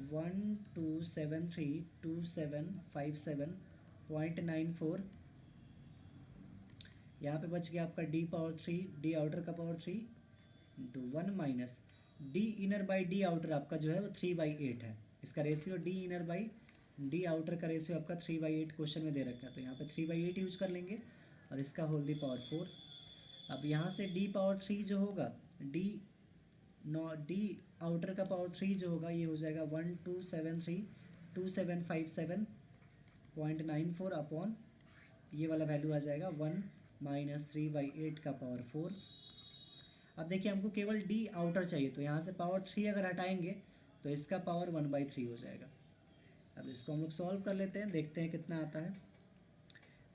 12732757.94, यहाँ पे बच गया आपका डी पावर 3, डी आउटर का power 3 into 1 minus D inner by D outer आपका जो है वो 3/8 है, इसका ratio D inner by D outer का रेशियो आपका 3/8 क्वेश्चन में दे रखा है, तो यहाँ पे 3/8 यूज कर लेंगे और इसका होल दी पावर 4। अब यहाँ से डी पावर 3 जो होगा, डी आउटर का पावर 3 जो होगा ये हो जाएगा 12732757.94 अपॉन ये वाला वैल्यू आ जाएगा 1 माइनस 3/8 का पावर 4। अब देखिए हमको केवल डी आउटर चाहिए, तो यहाँ से पावर 3 अगर हटाएंगे तो इसका पावर 1/3 हो जाएगा। अब इसको हम लोग सॉल्व कर लेते हैं, देखते हैं कितना आता है।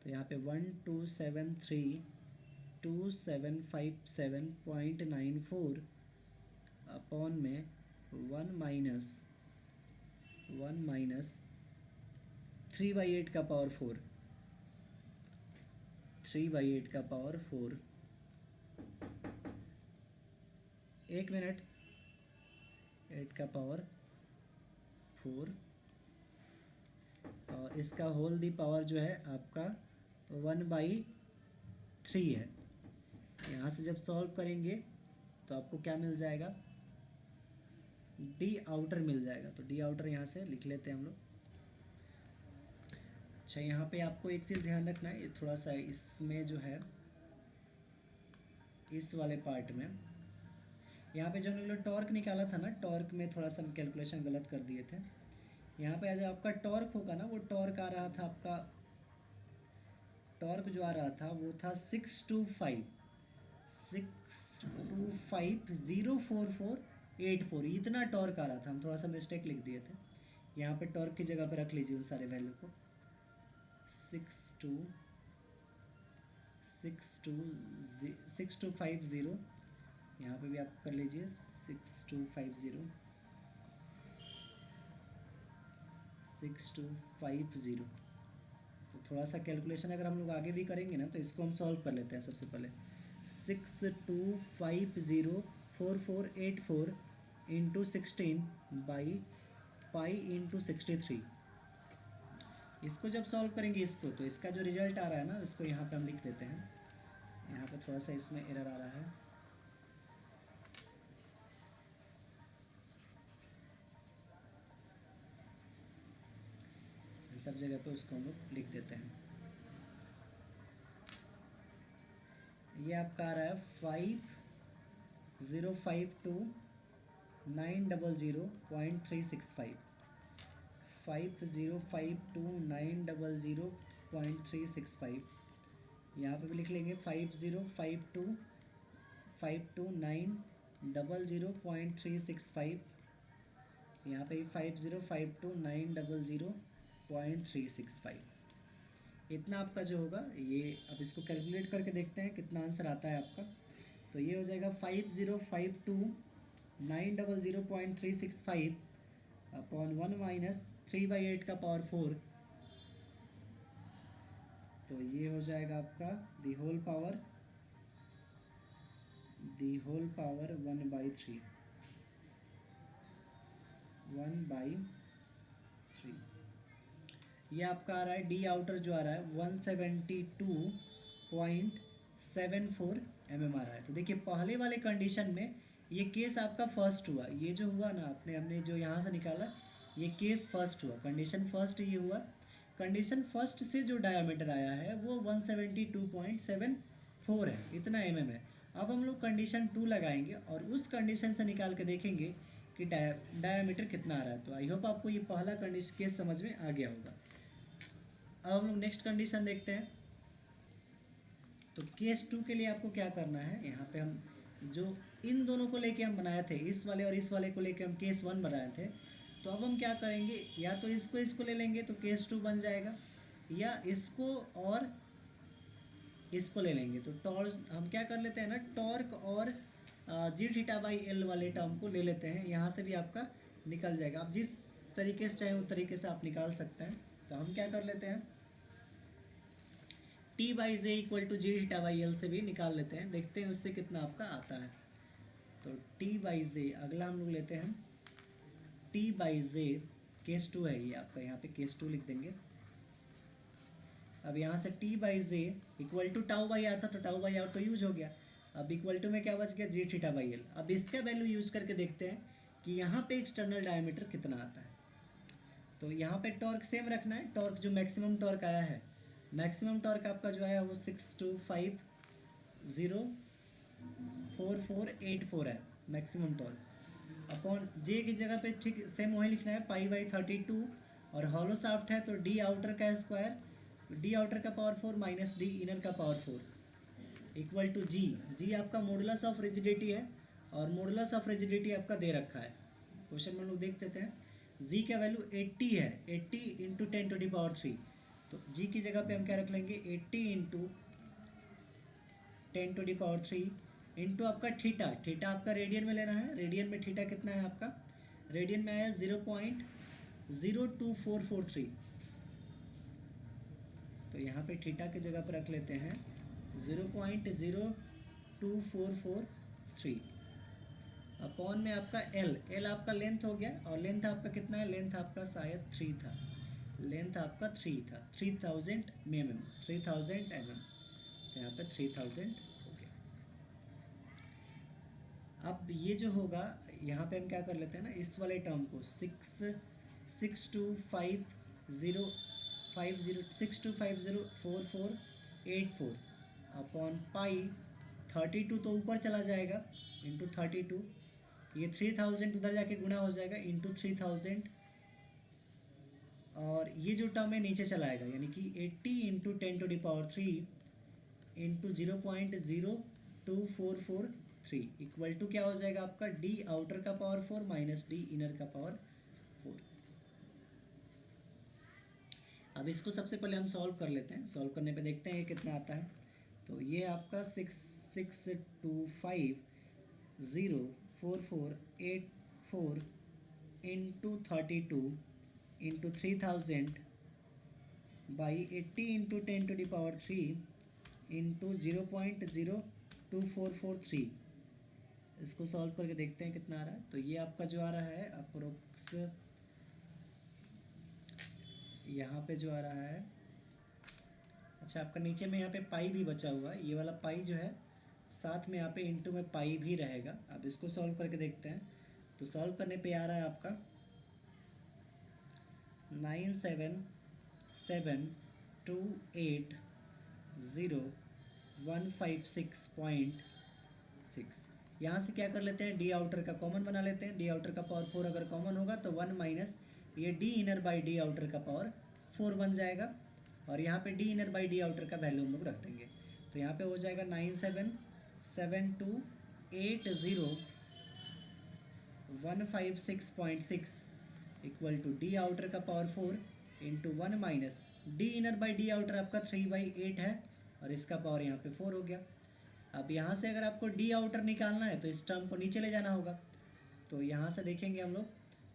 तो यहाँ पे 12732757.94 अपॉन में 1 माइनस 3/8 का पावर 4, 3/8 का पावर 4, एक मिनट, 8 का पावर 4 और इसका होल दी पावर जो है आपका 1/3 है। यहाँ से जब सॉल्व करेंगे तो आपको क्या मिल जाएगा, डी आउटर मिल जाएगा। तो डी आउटर यहाँ से लिख लेते हैं हम लोग। अच्छा, यहाँ पे आपको एक चीज़ ध्यान रखना है, ये थोड़ा सा इसमें जो है इस वाले पार्ट में यहाँ पे जो हम लोग टॉर्क निकाला था ना, टॉर्क में थोड़ा सा हम कैलकुलेशन गलत कर दिए थे। यहाँ पे जो आपका टॉर्क होगा ना, वो टॉर्क आ रहा था आपका, टॉर्क जो आ रहा था वो था 625,044,84, इतना टॉर्क आ रहा था। हम थोड़ा सा मिस्टेक लिख दिए थे, यहाँ पे टॉर्क की जगह पे रख लीजिए उन सारे वैल्यू को। 6250, यहाँ पे भी आप कर लीजिए 6250। तो थोड़ा सा कैलकुलेशन अगर हम लोग आगे भी करेंगे ना, तो इसको हम सॉल्व कर लेते हैं। सबसे पहले 62504484 इंटू 16/π/63। इसको जब सॉल्व करेंगे इसको, तो इसका जो रिजल्ट आ रहा है ना, इसको यहाँ पे हम लिख देते हैं। यहाँ पे थोड़ा सा इसमें एरर आ रहा है, सब जगह पे उसको हम लोग लिख देते हैं। ये आपका आ रहा है 5052,900.365, 5052,900.365। यहाँ पे भी लिख लेंगे 5052,529,00.365। यहाँ पे 5052,900.365। इतना आपका जो होगा ये, अब इसको कैलकुलेट करके देखते हैं कितना आंसर आता है आपका। तो ये हो जाएगा 5052,900.365 अपॉन 1 माइनस 3/8 का पावर 4। तो ये हो जाएगा आपका दी होल पावर 1/3, 1/3। ये आपका आ रहा है डी आउटर जो आ रहा है 172.74 mm आ रहा है। तो देखिए पहले वाले कंडीशन में ये केस आपका फर्स्ट हुआ, ये जो हुआ ना हमने जो यहाँ से निकाला, ये केस फर्स्ट हुआ, कंडीशन फर्स्ट ये हुआ। कंडीशन फर्स्ट से जो डायामीटर आया है वो 172.74 है, इतना mm है। अब हम लोग कंडीशन 2 लगाएंगे और उस कंडीशन से निकाल के देखेंगे कि डायामीटर कितना आ रहा है। तो आई होप आपको ये पहला कंडीशन केस समझ में आ गया होगा। अब हम लोग नेक्स्ट कंडीशन देखते हैं। तो केस 2 के लिए आपको क्या करना है, यहाँ पे हम जो इन दोनों को लेके हम बनाए थे, इस वाले और इस वाले को लेके हम केस 1 बनाए थे। तो अब हम क्या करेंगे, या तो इसको ले लेंगे तो केस 2 बन जाएगा, या इसको और इसको ले लेंगे। तो टॉर्क हम क्या कर लेते हैं ना, टॉर्क और g θ/L वाले टर्म को ले लेते हैं, यहाँ से भी आपका निकल जाएगा। आप जिस तरीके से चाहे उस तरीके से आप निकाल सकते हैं। तो हम क्या कर लेते हैं, T/J = g θ/L से भी निकाल लेते हैं, देखते हैं उससे कितना आपका आता है। तो T/J अगला हम लोग लेते हैं, T/J केस 2 है ये आपका, यहाँ पे केस 2 लिख देंगे। अब यहाँ से T/J = τ/r था, तो τ/r तो यूज हो गया। अब इक्वल टू में क्या बच गया, g θ/L। अब इसका वैल्यू यूज करके देखते हैं कि यहाँ पे एक्सटर्नल डायमीटर कितना आता है। तो यहाँ पे टॉर्क सेम रखना है, टॉर्क जो मैक्सिमम टॉर्क आया है, मैक्सिमम टॉर्क आपका जो आया वो 625,044,84 है मैक्सिमम टॉर्क। अपॉन जे की जगह पे ठीक सेम वही लिखना है, π/32, और हॉलो शाफ्ट है तो डी आउटर का स्क्वायर, डी आउटर का पावर 4 माइनस डी इनर का पावर 4 इक्वल टू जी आपका मॉडुलस ऑफ रिजिडिटी है, और मॉडुलस ऑफ रिजिडिटी आपका दे रखा है क्वेश्चन में। लोग देख देते हैं, जी का वैल्यू 80 है, 80 इंटू 10⁻3। तो जी की जगह पे हम क्या रख लेंगे, 80 इंटू 10⁻3 इंटू आपका थीटा आपका रेडियन में लेना है। रेडियन में थीटा कितना है आपका, रेडियन में आया 0.02443। तो यहाँ पे थीटा की जगह पर रख लेते हैं 0.02443 अपॉन में आपका एल आपका लेंथ हो गया, और लेंथ आपका कितना है, लेंथ आपका शायद 3 था। लेंथ आपका 3 था, 3000 mm, 3000 mm, तो यहाँ पे 3000 हो गया। अब ये जो होगा यहाँ पे हम क्या कर लेते हैं ना, इस वाले टर्म को 62504 अपॉन पाई 32 तो ऊपर चला जाएगा इंटू 32, ये 3000 उधर जाके गुना हो जाएगा इंटू 3000, और ये जो टर्म है नीचे चला आएगा, यानी कि 80 इंटू 10⁻³ इंटू 0.02443 इक्वल टू क्या हो जाएगा आपका, डी आउटर का पावर 4 माइनस डी इनर का पावर 4। अब इसको सबसे पहले हम सॉल्व कर लेते हैं, सॉल्व करने पे देखते हैं ये कितना आता है। तो ये आपका 662504484 into 32 into 3000 by 80 into 10⁻³ into 0.02443, इसको सॉल्व करके देखते हैं कितना आ रहा है। तो ये आपका जो आ रहा है अप्रोक्स, यहाँ पे जो आ रहा है, अच्छा आपका नीचे में यहाँ पे पाई भी बचा हुआ है, ये वाला पाई जो है साथ में यहाँ पे इंटू में पाई भी रहेगा। अब इसको सॉल्व करके देखते हैं। तो सॉल्व करने पे आ रहा है आपका 977280156.6। यहाँ से क्या कर लेते हैं, डी आउटर का कॉमन बना लेते हैं। डी आउटर का पावर 4 अगर कॉमन होगा तो 1 माइनस ये D inner by D outer का पावर 4 बन जाएगा, और यहाँ पे D inner by D outer का वैल्यू हम लोग रख देंगे। तो यहाँ पे हो जाएगा 977280156.6 इक्वल टू डी आउटर का power 4 into 1 minus D inner by D outer आपका 3/8 है, और इसका पावर यहाँ पे 4 हो गया। अब यहाँ से अगर आपको डी आउटर निकालना है तो इस टर्म को नीचे ले जाना होगा। तो यहाँ से देखेंगे हम लोग,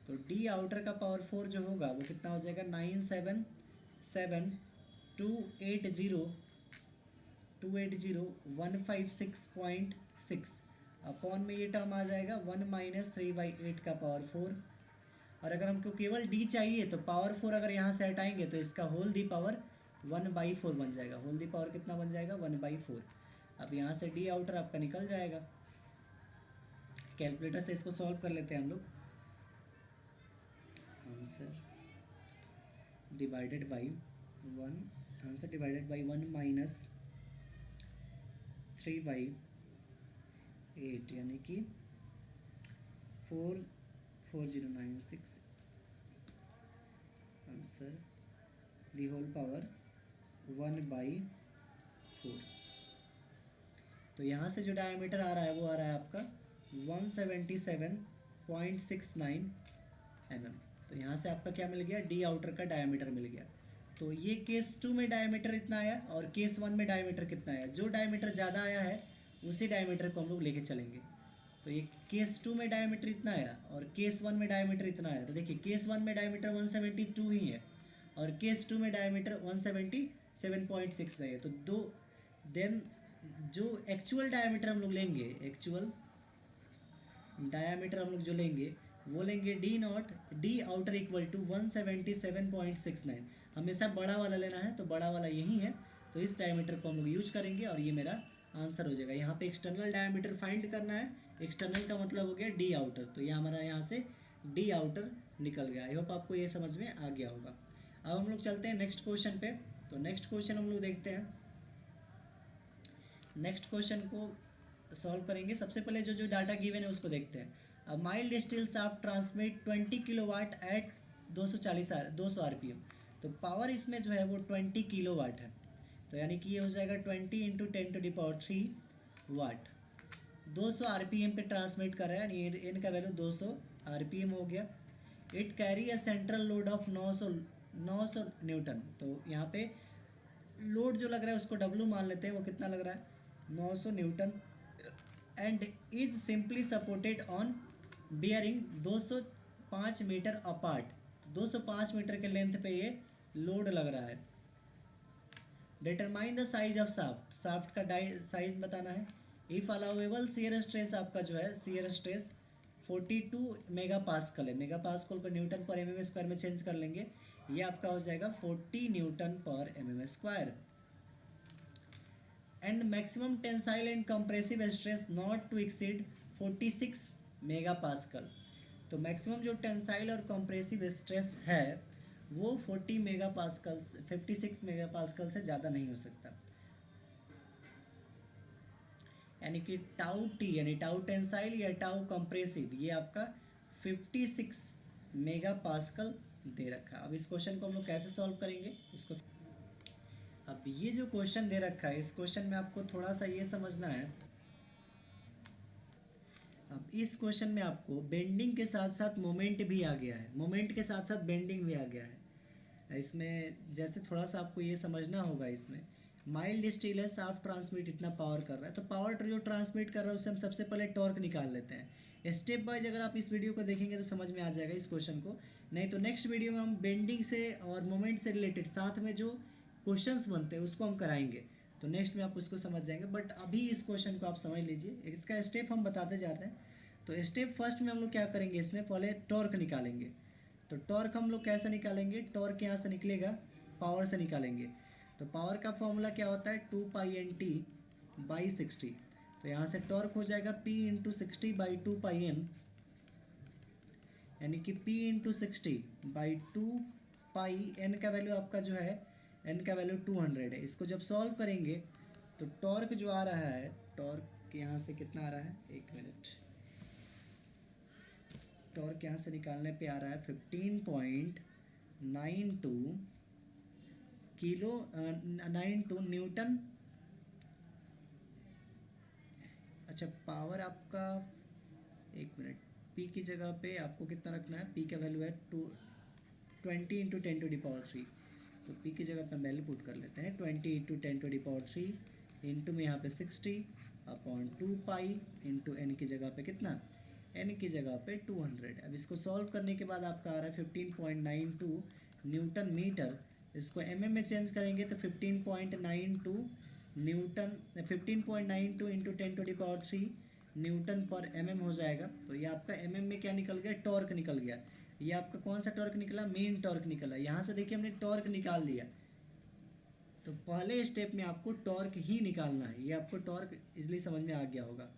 तो डी आउटर का पावर 4 जो होगा वो कितना हो जाएगा, 977280156.6 अपॉन में ये टर्म आ जाएगा 1 माइनस 3/8 का पावर 4। और अगर हमको केवल डी चाहिए तो पावर 4 अगर यहाँ से हटाएंगे तो इसका होल दी पावर 1/4 बन जाएगा। होल दी पावर कितना बन जाएगा, 1/4। अब यहाँ से डी आउटर आपका निकल जाएगा। कैलकुलेटर से इसको सॉल्व कर लेते हैं हम लोग। Answer divided by 1, answer divided by 1 minus 3/8 यानी कि 44096, आंसर दी होल पावर 1/4। तो यहाँ से जो डायमीटर आ रहा है वो आ रहा है आपका 177.69 mm। तो यहाँ से आपका क्या मिल गया, डी आउटर का डायमीटर मिल गया। तो ये केस 2 में डायमीटर इतना आया और केस 1 में डायमीटर कितना आया, जो डायमीटर ज़्यादा आया है उसी डायमीटर को हम लोग लेके चलेंगे। तो ये केस 2 में डायमीटर इतना आया और केस 1 में डायमीटर इतना आया। तो देखिए केस 1 में डायमीटर 172 ही है और केस 2 में डायमीटर 177.6 है। तो देन जो एक्चुअल डायमीटर हम लोग लेंगे, एक्चुअल डायमीटर हम लोग जो लेंगे वो लेंगे D naught D outer equal to 177.69। हमेशा बड़ा वाला लेना है तो बड़ा वाला यही है, तो इस डायमीटर को हम लोग यूज करेंगे और ये मेरा आंसर हो जाएगा। यहाँ पे एक्सटर्नल डायमीटर फाइंड करना है, एक्सटर्नल का मतलब हो गया डी आउटर, तो ये हमारा यहाँ से डी आउटर निकल गया। आई होप आपको ये समझ में आ गया होगा। अब हम लोग चलते हैं नेक्स्ट क्वेश्चन पे। तो नेक्स्ट क्वेश्चन हम लोग देखते हैं, नेक्स्ट क्वेश्चन को सॉल्व करेंगे। सबसे पहले जो डाटा गिवन है उसको देखते हैं। A mild steel shaft transmit 20 kilowatt at 200 RPM. तो पावर इसमें जो है वो 20 किलोवाट है, तो यानी कि ये हो जाएगा 20 इंटू 10⁻³ वाट। 200 आरपीएम पे ट्रांसमिट कर रहा है, यानी इनका वैल्यू 200 आरपीएम हो गया। It carry a central load of 900 Newton. तो यहाँ पे लोड जो लग रहा है उसको डब्लू मान लेते हैं, वो कितना लग रहा है 900 newton, and is simply supported on bearing 205 metre apart. 205 metre के लेंथ पे ये लोड लग रहा है। Determine the size of shaft, shaft का साइज बताना है। इफ अलाउेबल शियर स्ट्रेस आपका जो है शियर स्ट्रेस 42 मेगा पास्कल है। मेगा पास्कल को न्यूटन पर mm² में चेंज कर लेंगे। ये आपका हो जाएगा 40 न्यूटन पर mm square. And maximum tensile and compressive stress not to exceed 46 mega pascal. तो मैक्सिमम जो टेंसाइल और कंप्रेसिव स्ट्रेस है वो 40 मेगा पास्कल 56 मेगा पास्कल से ज़्यादा नहीं हो सकता। यानी कि टाउ टी यानी टाउ टेंसाइल या टाउ कंप्रेसिव ये आपका 56 मेगा पास्कल दे रखा है। अब इस क्वेश्चन को हम लोग कैसे सॉल्व करेंगे उसको। अब ये जो क्वेश्चन दे रखा है इस क्वेश्चन में आपको थोड़ा सा ये समझना है। अब इस क्वेश्चन में आपको बेंडिंग के साथ साथ मोमेंट भी आ गया है, मोमेंट के साथ साथ बेंडिंग भी आ गया है। इसमें जैसे थोड़ा सा आपको ये समझना होगा, इसमें माइल्ड स्टील है, साफ ट्रांसमिट इतना पावर कर रहा है, तो पावर जो ट्रांसमिट कर रहा है उससे हम सबसे पहले टॉर्क निकाल लेते हैं। स्टेप वाइज अगर आप इस वीडियो को देखेंगे तो समझ में आ जाएगा इस क्वेश्चन को। नहीं तो नेक्स्ट वीडियो में हम बेंडिंग से और मोमेंट से रिलेटेड साथ में जो क्वेश्चंस बनते हैं उसको हम कराएंगे, तो नेक्स्ट में आप उसको समझ जाएंगे। बट अभी इस क्वेश्चन को आप समझ लीजिए, इसका स्टेप हम बताते जाते हैं। तो स्टेप फर्स्ट में हम लोग क्या करेंगे, इसमें पहले टॉर्क निकालेंगे। तो टॉर्क हम लोग कैसे निकालेंगे, टॉर्क यहाँ से निकलेगा पावर से निकालेंगे। तो पावर का फॉर्मूला क्या होता है 2πnt/60। तो यहाँ से टॉर्क हो जाएगा P × 60/2πn, यानी कि P × 60/2πn का वैल्यू आपका जो है n का वैल्यू 200 है। इसको जब सॉल्व करेंगे तो टॉर्क जो आ रहा है, टॉर्क यहाँ से कितना आ रहा है, एक मिनट, टॉर्क यहाँ से निकालने पे आ रहा है 15.92 किलो 92 न्यूटन। अच्छा पावर आपका, एक मिनट, पी की जगह पे आपको कितना रखना है, पी का वैल्यू है 20 × 10⁻³ तो पी की जगह पे वैल्यू पुट कर लेते हैं 20 × 10⁻³ इंटू में यहाँ पे 60/2π इंटू एन की जगह पे कितना, एन की जगह पे 200। अब इसको सॉल्व करने के बाद आपका आ रहा है 15.92 न्यूटन मीटर। इसको एम में चेंज करेंगे तो 15.92 न्यूटन, 15.92 इंटू 10⁻³ न्यूटन पर एम हो जाएगा। तो ये आपका एम में क्या निकल गया, टॉर्क निकल गया। ये आपका कौन सा टॉर्क निकला, मेन टॉर्क निकला। यहाँ से देखिए हमने टॉर्क निकाल लिया। तो पहले स्टेप में आपको टॉर्क ही निकालना है, ये आपको टॉर्क इजली समझ में आ गया होगा।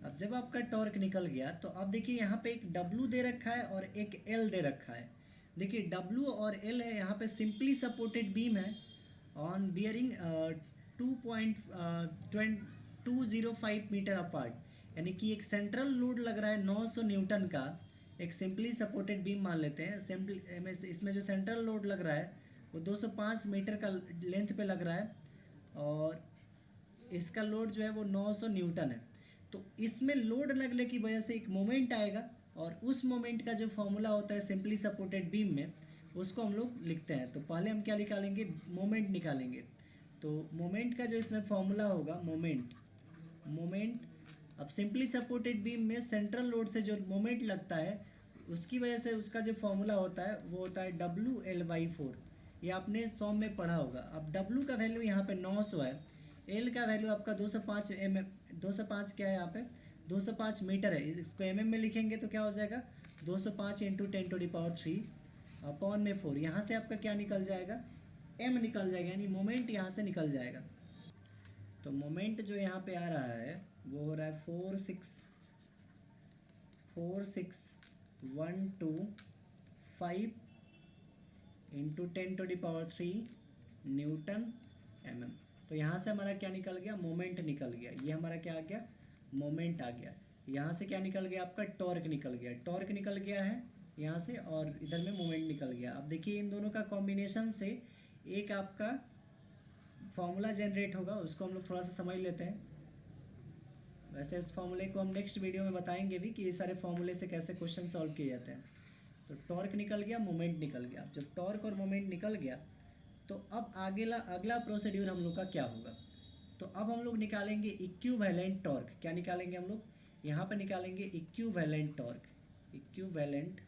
अब जब आपका टॉर्क निकल गया तो अब देखिए यहाँ पे एक W दे रखा है और एक L दे रखा है। देखिए W और L है, यहाँ पे सिंपली सपोर्टेड बीम है ऑन बियरिंग 2.205 मीटर अपार्ट, यानी कि एक सेंट्रल लोड लग रहा है 900 न्यूटन का, एक सिंपली सपोर्टेड बीम मान लेते हैं। सिंपली इसमें जो सेंट्रल लोड लग रहा है वो 205 मीटर का लेंथ पे लग रहा है और इसका लोड जो है वो 900 न्यूटन है। तो इसमें लोड लगने की वजह से एक मोमेंट आएगा और उस मोमेंट का जो फॉर्मूला होता है सिंपली सपोर्टेड बीम में उसको हम लोग लिखते हैं। तो पहले हम क्या निकालेंगे, मोमेंट निकालेंगे। तो मोमेंट का जो इसमें फॉर्मूला होगा मोमेंट अब सिंपली सपोर्टेड बीम में सेंट्रल लोड से जो मोमेंट लगता है उसकी वजह से उसका जो फॉर्मूला होता है वो होता है WL/4। ये आपने 100 में पढ़ा होगा। अब W का वैल्यू यहाँ पे 900 है, L का वैल्यू आपका 205 क्या है यहाँ पे 205 मीटर है। इसको mm में लिखेंगे तो क्या हो जाएगा 205 × 10⁻³ यहाँ से आपका क्या निकल जाएगा, m निकल जाएगा, यानी मोमेंट यहाँ से निकल जाएगा। तो मोमेंट जो यहाँ पे आ रहा है वो हो रहा है 46125 × 10⁻³ न्यूटन mm। तो यहाँ से हमारा क्या निकल गया, मोमेंट निकल गया। ये हमारा क्या आ गया, मोमेंट आ गया। यहाँ से क्या निकल गया, आपका टॉर्क निकल गया। टॉर्क निकल गया है यहाँ से और इधर में मोमेंट निकल गया। अब देखिए इन दोनों का कॉम्बिनेशन से एक आपका फॉर्मूला जनरेट होगा, उसको हम लोग थोड़ा सा समझ लेते हैं। वैसे इस फॉर्मूले को हम नेक्स्ट वीडियो में बताएंगे भी कि ये सारे फॉर्मूले से कैसे क्वेश्चन सॉल्व किए जाते हैं। तो टॉर्क निकल गया, मोमेंट निकल गया। जब टॉर्क और मोमेंट निकल गया तो अब अगला प्रोसीड्यूर हम लोग का क्या होगा, तो अब हम लोग निकालेंगे इक्विवेलेंट टॉर्क। क्या निकालेंगे हम लोग, यहाँ पर निकालेंगे इक्विवेलेंट टॉर्क, इक्विवेलेंट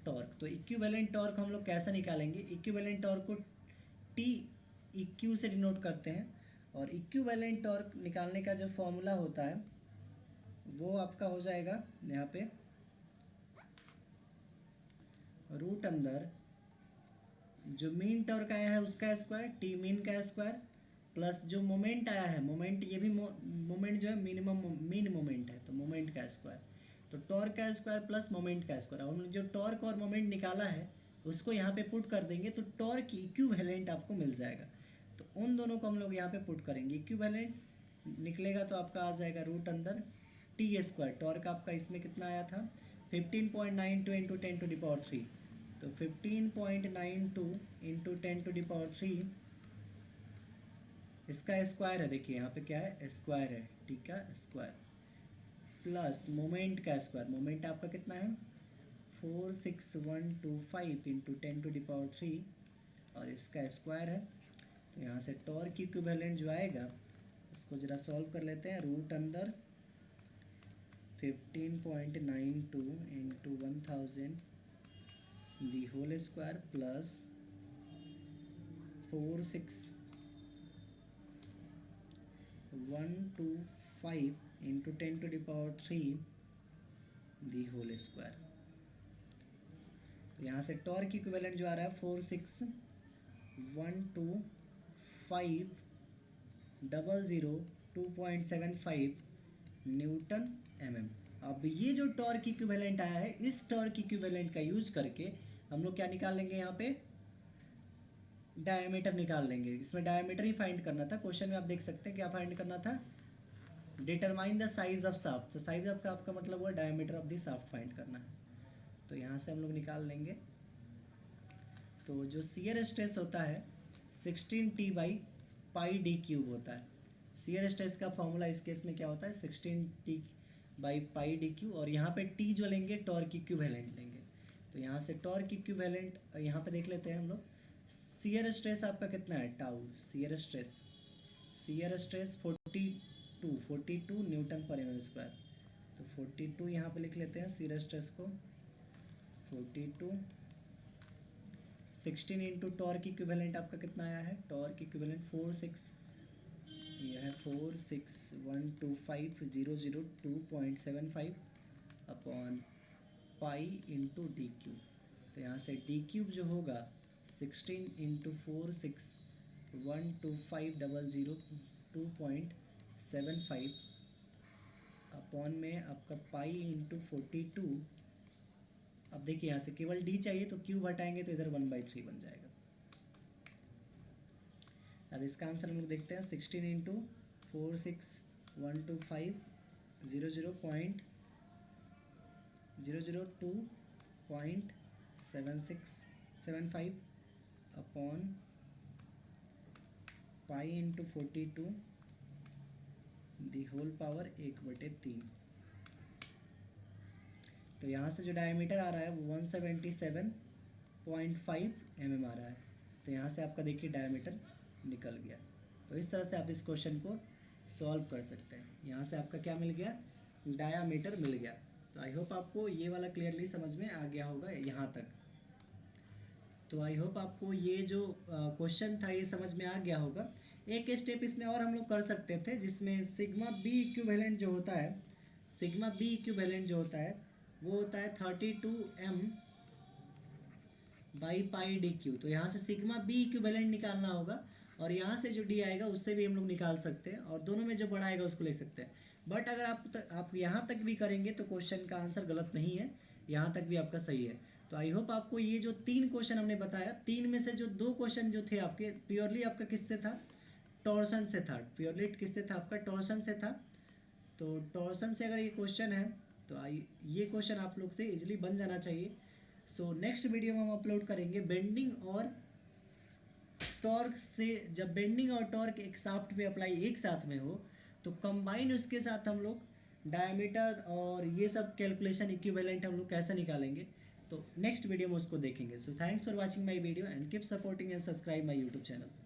टॉर्क। तो इक्विवेलेंट टॉर्क हम लोग कैसे निकालेंगे, इक्विवेलेंट टॉर्क को TEQ से डिनोट करते हैं और इक्विवेलेंट टॉर्क निकालने का जो फॉर्मूला होता है वो आपका हो जाएगा यहाँ पे रूट अंदर जो मीन टॉर्क आया है उसका स्क्वायर, टी मीन का स्क्वायर, प्लस जो मोमेंट आया है, मोमेंट ये भी मोमेंट जो है मिनिमम मीन मोमेंट है तो मोमेंट का स्क्वायर, तो टॉर्क का स्क्वायर प्लस मोमेंट का स्क्वायर। और हमने जो टॉर्क और मोमेंट निकाला है उसको यहाँ पे पुट कर देंगे तो टॉर्क इक्विवेलेंट आपको मिल जाएगा। तो उन दोनों को हम लोग यहाँ पे पुट करेंगे, इक्विवेलेंट निकलेगा तो आपका आ जाएगा रूट अंदर टी स्क्वायर। टॉर्क आपका इसमें कितना आया था 15.92 इंटू 10⁻³ तो 15.92 इंटू 10⁻³ इसका स्क्वायर है। देखिए यहाँ पे क्या है स्क्वायर है, टी का स्क्वायर प्लस मोमेंट का स्क्वायर। मोमेंट आपका कितना है 46125 इंटू 10⁻³ और इसका स्क्वायर है। तो यहाँ से टॉर्क इक्विवेलेंट जो आएगा इसको ज़रा सॉल्व कर लेते हैं। रूट अंदर 15.92 into 1000 the whole square plus 46125 into 10⁻³ the whole square. तो यहाँ से टॉर्क इक्विवेलेंट जो आ रहा है 4612500 न्यूटन mm। अब ये जो टॉर्क इक्विवेलेंट आया है इस टॉर्क इक्विवेलेंट का यूज करके हम लोग क्या निकाल लेंगे, यहाँ पे डायमीटर निकाल लेंगे। इसमें डायमीटर ही फाइंड करना था, क्वेश्चन में आप देख सकते हैं क्या फाइंड करना था, determine the size of shaft. तो साइज ऑफ का आपका मतलब हुआ diameter of the shaft find करना है। तो यहाँ से हम लोग निकाल लेंगे। तो जो शियर स्ट्रेस होता है 16T/πd³ होता है। शियर स्ट्रेस का फॉर्मूला इस केस में क्या होता है 16T/πd³ और यहाँ पे T जो लेंगे टॉर्क इक्विवेलेंट लेंगे। तो यहाँ से टॉर्क इक्विवेलेंट यहाँ पे देख लेते हैं हम लोग। शियर स्ट्रेस आपका कितना है टाउ, शियर स्ट्रेस 42 न्यूटन पर mm²। तो 42 यहाँ पे लिख लेते हैं शियर स्ट्रेस को 42 16 इंटू टॉर्क इक्विवेलेंट आपका कितना आया है, टॉर्क इक्विवेलेंट 46 यह है 4612500 अपॉन पाई इंटू d³। तो यहाँ से d³ जो होगा 16 इंटू 4612500 अपॉन में आपका पाई इंटू 42। अब देखिए यहाँ से केवल d चाहिए तो क्यूब हटाएंगे तो इधर 1/3 बन जाएगा। अब इसका आंसर हम लोग देखते हैं 16 into 4612500.002.7675 upon pi into 42 the whole power 1/3। तो यहाँ से जो डायमीटर आ रहा है वो 177.5 mm आ रहा है। तो यहाँ से आपका देखिए डायमीटर निकल गया। तो इस तरह से आप इस क्वेश्चन को सॉल्व कर सकते हैं। यहाँ से आपका क्या मिल गया, डायामीटर मिल गया। तो आई होप आपको ये वाला क्लियरली समझ में आ गया होगा यहाँ तक। तो आई होप आपको ये जो क्वेश्चन था ये समझ में आ गया होगा। एक स्टेप इसमें और हम लोग कर सकते थे जिसमें सिग्मा बी इक्विवेलेंट जो होता है, सिग्मा बी इक्विवेलेंट जो होता है वो होता है 32m/πd³। तो यहाँ से सिग्मा बी इक्विवेलेंट निकालना होगा और यहाँ से जो डी आएगा उससे भी हम लोग निकाल सकते हैं और दोनों में जो बड़ा आएगा उसको ले सकते हैं। बट अगर आप यहाँ तक भी करेंगे तो क्वेश्चन का आंसर गलत नहीं है, यहाँ तक भी आपका सही है। तो आई होप आपको ये जो 3 क्वेश्चन हमने बताया, 3 में से जो 2 क्वेश्चन जो थे आपके प्योरली आपका किससे था, टॉर्सन से था। प्योरली किससे था आपका, टॉर्सन से था। तो टॉर्सन से अगर ये क्वेश्चन है तो ये क्वेश्चन आप लोग से इजीली बन जाना चाहिए। सो नेक्स्ट वीडियो में हम अपलोड करेंगे बेंडिंग और टॉर्क से। जब बेंडिंग और टॉर्क एक शाफ्ट पे अप्लाई एक साथ में हो तो कंबाइन उसके साथ हम लोग डायमीटर और ये सब कैलकुलेशन इक्विवेलेंट हम लोग कैसे निकालेंगे, तो नेक्स्ट वीडियो में उसको देखेंगे। So thanks for watching my video and keep supporting and subscribe my YouTube channel.